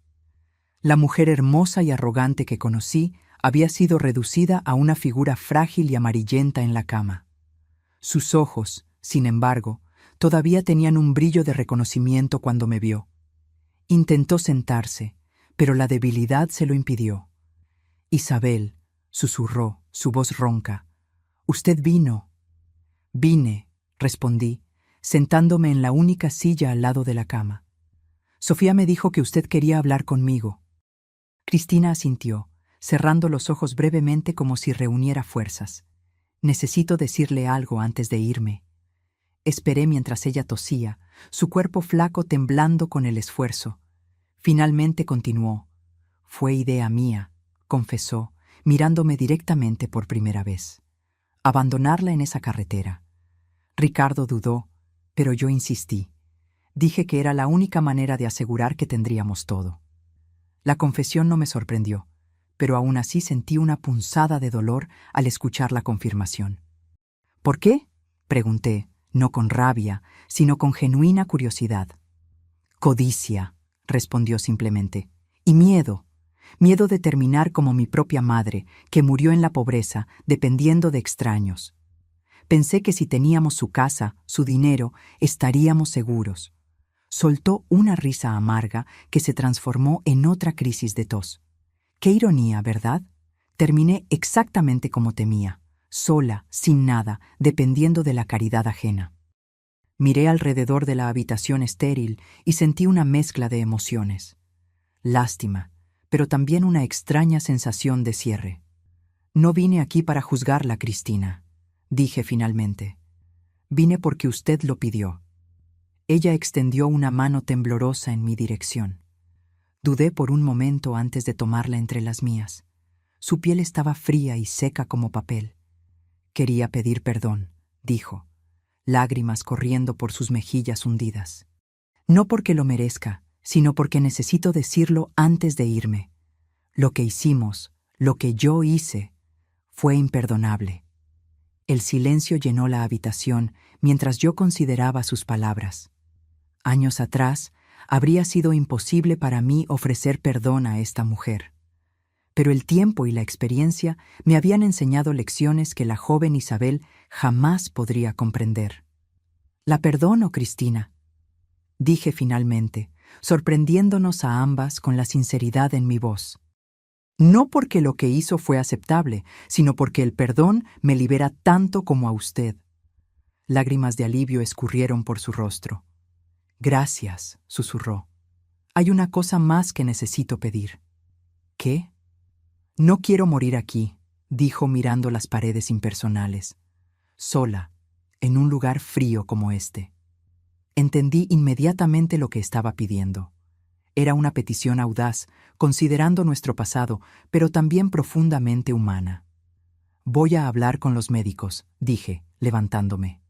La mujer hermosa y arrogante que conocí había sido reducida a una figura frágil y amarillenta en la cama. Sus ojos, sin embargo, todavía tenían un brillo de reconocimiento cuando me vio. Intentó sentarse, pero la debilidad se lo impidió. «Isabel», susurró, su voz ronca, «usted vino». «Vine», respondí, sentándome en la única silla al lado de la cama. «Sofía me dijo que usted quería hablar conmigo». Cristina asintió, cerrando los ojos brevemente como si reuniera fuerzas. «Necesito decirle algo antes de irme». Esperé mientras ella tosía, su cuerpo flaco temblando con el esfuerzo. Finalmente continuó. «Fue idea mía», confesó, mirándome directamente por primera vez. «Abandonarla en esa carretera». Ricardo dudó, pero yo insistí. Dije que era la única manera de asegurar que tendríamos todo. La confesión no me sorprendió, pero aún así sentí una punzada de dolor al escuchar la confirmación. «¿Por qué?», pregunté, no con rabia, sino con genuina curiosidad. «Codicia», respondió simplemente, «y miedo. Miedo de terminar como mi propia madre, que murió en la pobreza, dependiendo de extraños. Pensé que si teníamos su casa, su dinero, estaríamos seguros». Soltó una risa amarga que se transformó en otra crisis de tos. Qué ironía, ¿verdad? Terminé exactamente como temía, sola, sin nada, dependiendo de la caridad ajena. Miré alrededor de la habitación estéril y sentí una mezcla de emociones. Lástima, pero también una extraña sensación de cierre. «No vine aquí para juzgarla, Cristina», dije finalmente. «Vine porque usted lo pidió». Ella extendió una mano temblorosa en mi dirección. Dudé por un momento antes de tomarla entre las mías. Su piel estaba fría y seca como papel. «Quería pedir perdón», dijo, lágrimas corriendo por sus mejillas hundidas. «No porque lo merezca, sino porque necesito decirlo antes de irme. Lo que hicimos, lo que yo hice, fue imperdonable». El silencio llenó la habitación mientras yo consideraba sus palabras. Años atrás, habría sido imposible para mí ofrecer perdón a esta mujer. Pero el tiempo y la experiencia me habían enseñado lecciones que la joven Isabel jamás podría comprender. «La perdono, Cristina», dije finalmente, sorprendiéndonos a ambas con la sinceridad en mi voz. No porque lo que hizo fue aceptable, sino porque el perdón me libera tanto como a usted. Lágrimas de alivio escurrieron por su rostro. «Gracias», susurró. «Hay una cosa más que necesito pedir». «¿Qué?» «No quiero morir aquí», dijo mirando las paredes impersonales. «Sola, en un lugar frío como este». Entendí inmediatamente lo que estaba pidiendo. Era una petición audaz, considerando nuestro pasado, pero también profundamente humana. «Voy a hablar con los médicos», dije, levantándome.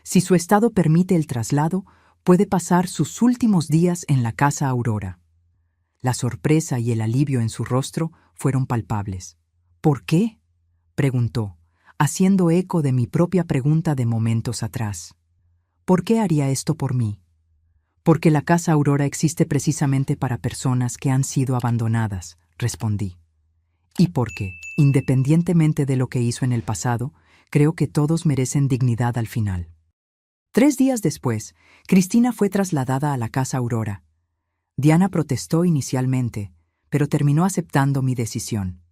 «Si su estado permite el traslado, puede pasar sus últimos días en la Casa Aurora». La sorpresa y el alivio en su rostro fueron palpables. «¿Por qué?», preguntó, haciendo eco de mi propia pregunta de momentos atrás. «¿Por qué haría esto por mí?». «Porque la Casa Aurora existe precisamente para personas que han sido abandonadas», respondí. «Y porque, independientemente de lo que hizo en el pasado, creo que todos merecen dignidad al final». 3 días después, Cristina fue trasladada a la Casa Aurora. Diana protestó inicialmente, pero terminó aceptando mi decisión.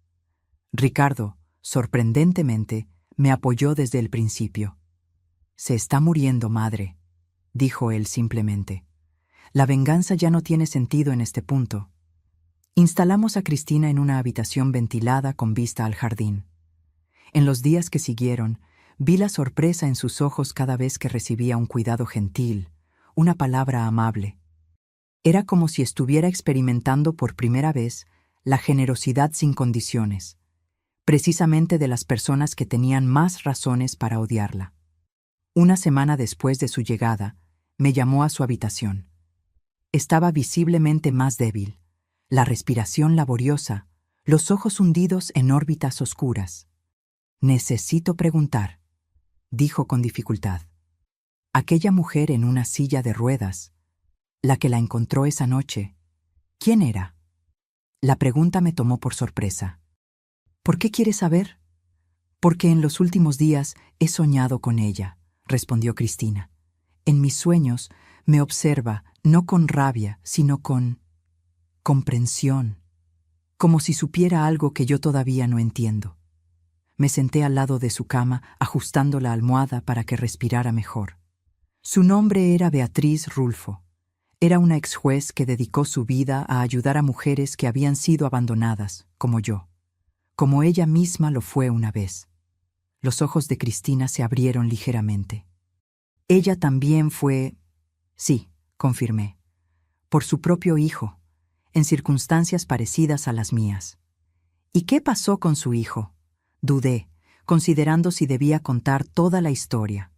Ricardo, sorprendentemente, me apoyó desde el principio. «Se está muriendo, madre», dijo él simplemente. «La venganza ya no tiene sentido en este punto». Instalamos a Cristina en una habitación ventilada con vista al jardín. En los días que siguieron, vi la sorpresa en sus ojos cada vez que recibía un cuidado gentil, una palabra amable. Era como si estuviera experimentando por primera vez la generosidad sin condiciones, precisamente de las personas que tenían más razones para odiarla. Una semana después de su llegada, me llamó a su habitación. Estaba visiblemente más débil, la respiración laboriosa, los ojos hundidos en órbitas oscuras. «Necesito preguntar», dijo con dificultad. «Aquella mujer en una silla de ruedas, la que la encontró esa noche, ¿quién era?». La pregunta me tomó por sorpresa. «¿Por qué quieres saber?». «Porque en los últimos días he soñado con ella», respondió Cristina. «En mis sueños me observa no con rabia, sino con comprensión, como si supiera algo que yo todavía no entiendo». Me senté al lado de su cama, ajustando la almohada para que respirara mejor. Su nombre era Beatriz Rulfo. Era una exjuez que dedicó su vida a ayudar a mujeres que habían sido abandonadas, como yo, como ella misma lo fue una vez. Los ojos de Cristina se abrieron ligeramente. «Ella también fue...». «Sí», confirmé. «Por su propio hijo, en circunstancias parecidas a las mías». «¿Y qué pasó con su hijo?». Dudé, considerando si debía contar toda la historia.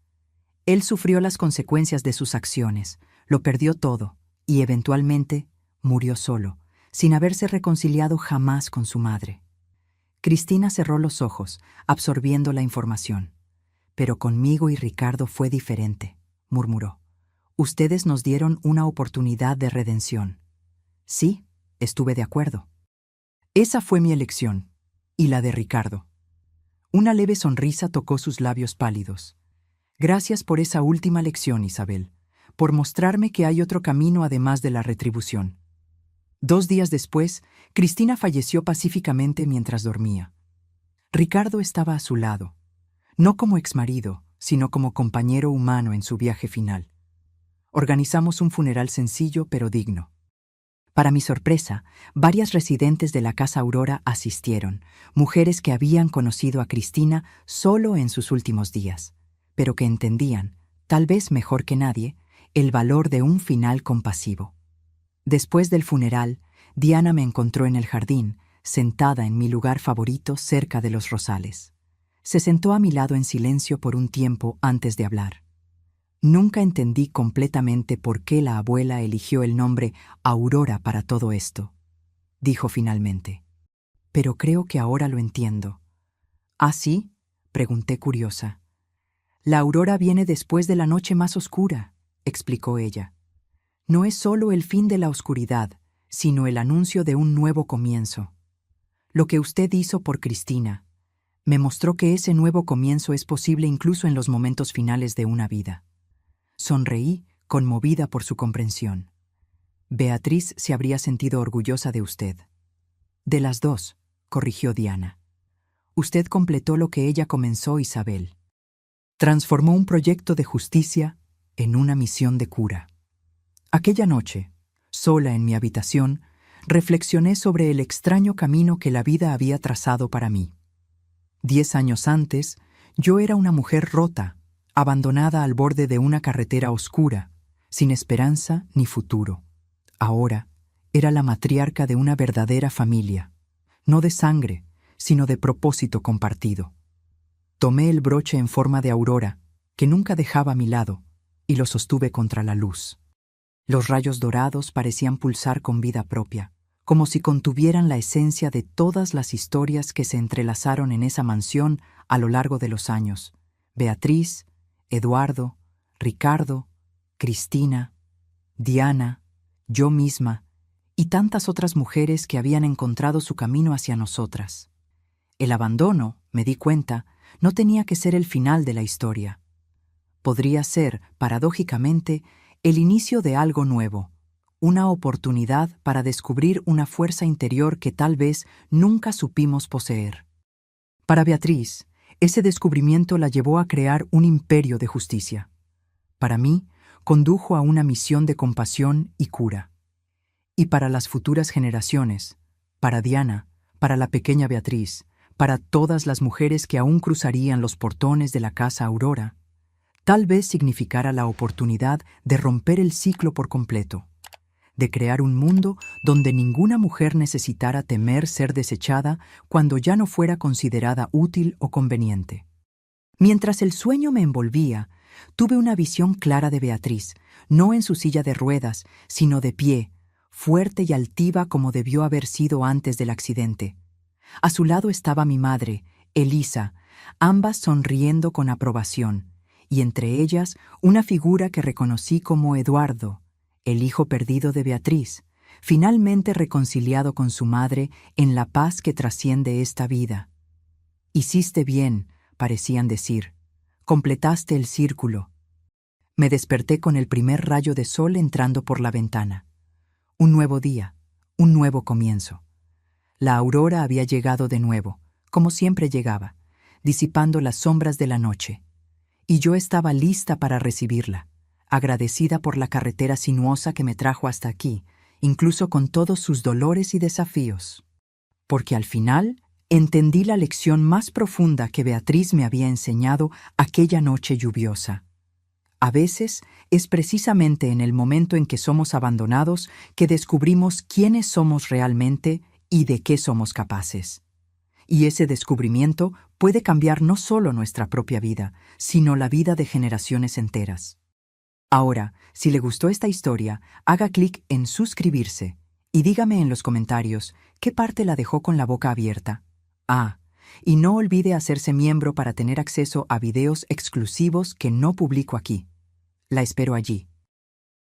Él sufrió las consecuencias de sus acciones, lo perdió todo, y eventualmente murió solo, sin haberse reconciliado jamás con su madre. Cristina cerró los ojos, absorbiendo la información. «Pero conmigo y Ricardo fue diferente», murmuró. «Ustedes nos dieron una oportunidad de redención». «Sí», estuve de acuerdo. Esa fue mi elección, y la de Ricardo. Una leve sonrisa tocó sus labios pálidos. «Gracias por esa última lección, Isabel, por mostrarme que hay otro camino además de la retribución». 2 días después, Cristina falleció pacíficamente mientras dormía. Ricardo estaba a su lado, no como exmarido, sino como compañero humano en su viaje final. Organizamos un funeral sencillo pero digno. Para mi sorpresa, varias residentes de la Casa Aurora asistieron, mujeres que habían conocido a Cristina solo en sus últimos días, pero que entendían, tal vez mejor que nadie, el valor de un final compasivo. Después del funeral, Diana me encontró en el jardín, sentada en mi lugar favorito cerca de los rosales. Se sentó a mi lado en silencio por un tiempo antes de hablar. Nunca entendí completamente por qué la abuela eligió el nombre Aurora para todo esto, dijo finalmente. Pero creo que ahora lo entiendo. ¿Ah, sí?, pregunté curiosa. La aurora viene después de la noche más oscura, explicó ella. No es solo el fin de la oscuridad, sino el anuncio de un nuevo comienzo. Lo que usted hizo por Cristina me mostró que ese nuevo comienzo es posible incluso en los momentos finales de una vida. Sonreí, conmovida por su comprensión. Beatriz se habría sentido orgullosa de usted. De las dos, corrigió Diana. Usted completó lo que ella comenzó, Isabel. Transformó un proyecto de justicia en una misión de cura. Aquella noche, sola en mi habitación, reflexioné sobre el extraño camino que la vida había trazado para mí. 10 años antes, yo era una mujer rota, abandonada al borde de una carretera oscura, sin esperanza ni futuro. Ahora, era la matriarca de una verdadera familia, no de sangre, sino de propósito compartido. Tomé el broche en forma de aurora, que nunca dejaba a mi lado, y lo sostuve contra la luz. Los rayos dorados parecían pulsar con vida propia, como si contuvieran la esencia de todas las historias que se entrelazaron en esa mansión a lo largo de los años. Beatriz, Eduardo, Ricardo, Cristina, Diana, yo misma, y tantas otras mujeres que habían encontrado su camino hacia nosotras. El abandono, me di cuenta, no tenía que ser el final de la historia. Podría ser, paradójicamente, el inicio de algo nuevo, una oportunidad para descubrir una fuerza interior que tal vez nunca supimos poseer. Para Beatriz, ese descubrimiento la llevó a crear un imperio de justicia. Para mí, condujo a una misión de compasión y cura. Y para las futuras generaciones, para Diana, para la pequeña Beatriz, para todas las mujeres que aún cruzarían los portones de la Casa Aurora, tal vez significara la oportunidad de romper el ciclo por completo, de crear un mundo donde ninguna mujer necesitara temer ser desechada cuando ya no fuera considerada útil o conveniente. Mientras el sueño me envolvía, tuve una visión clara de Beatriz, no en su silla de ruedas, sino de pie, fuerte y altiva como debió haber sido antes del accidente. A su lado estaba mi madre, Elisa, ambas sonriendo con aprobación, y entre ellas una figura que reconocí como Eduardo, el hijo perdido de Beatriz, finalmente reconciliado con su madre en la paz que trasciende esta vida. Hiciste bien, parecían decir. Completaste el círculo. Me desperté con el primer rayo de sol entrando por la ventana. Un nuevo día, un nuevo comienzo. La aurora había llegado de nuevo, como siempre llegaba, disipando las sombras de la noche. Y yo estaba lista para recibirla, agradecida por la carretera sinuosa que me trajo hasta aquí, incluso con todos sus dolores y desafíos. Porque al final entendí la lección más profunda que Beatriz me había enseñado aquella noche lluviosa. A veces es precisamente en el momento en que somos abandonados que descubrimos quiénes somos realmente y de qué somos capaces. Y ese descubrimiento puede cambiar no solo nuestra propia vida, sino la vida de generaciones enteras. Ahora, si le gustó esta historia, haga clic en suscribirse y dígame en los comentarios qué parte la dejó con la boca abierta. Y no olvide hacerse miembro para tener acceso a videos exclusivos que no publico aquí. La espero allí.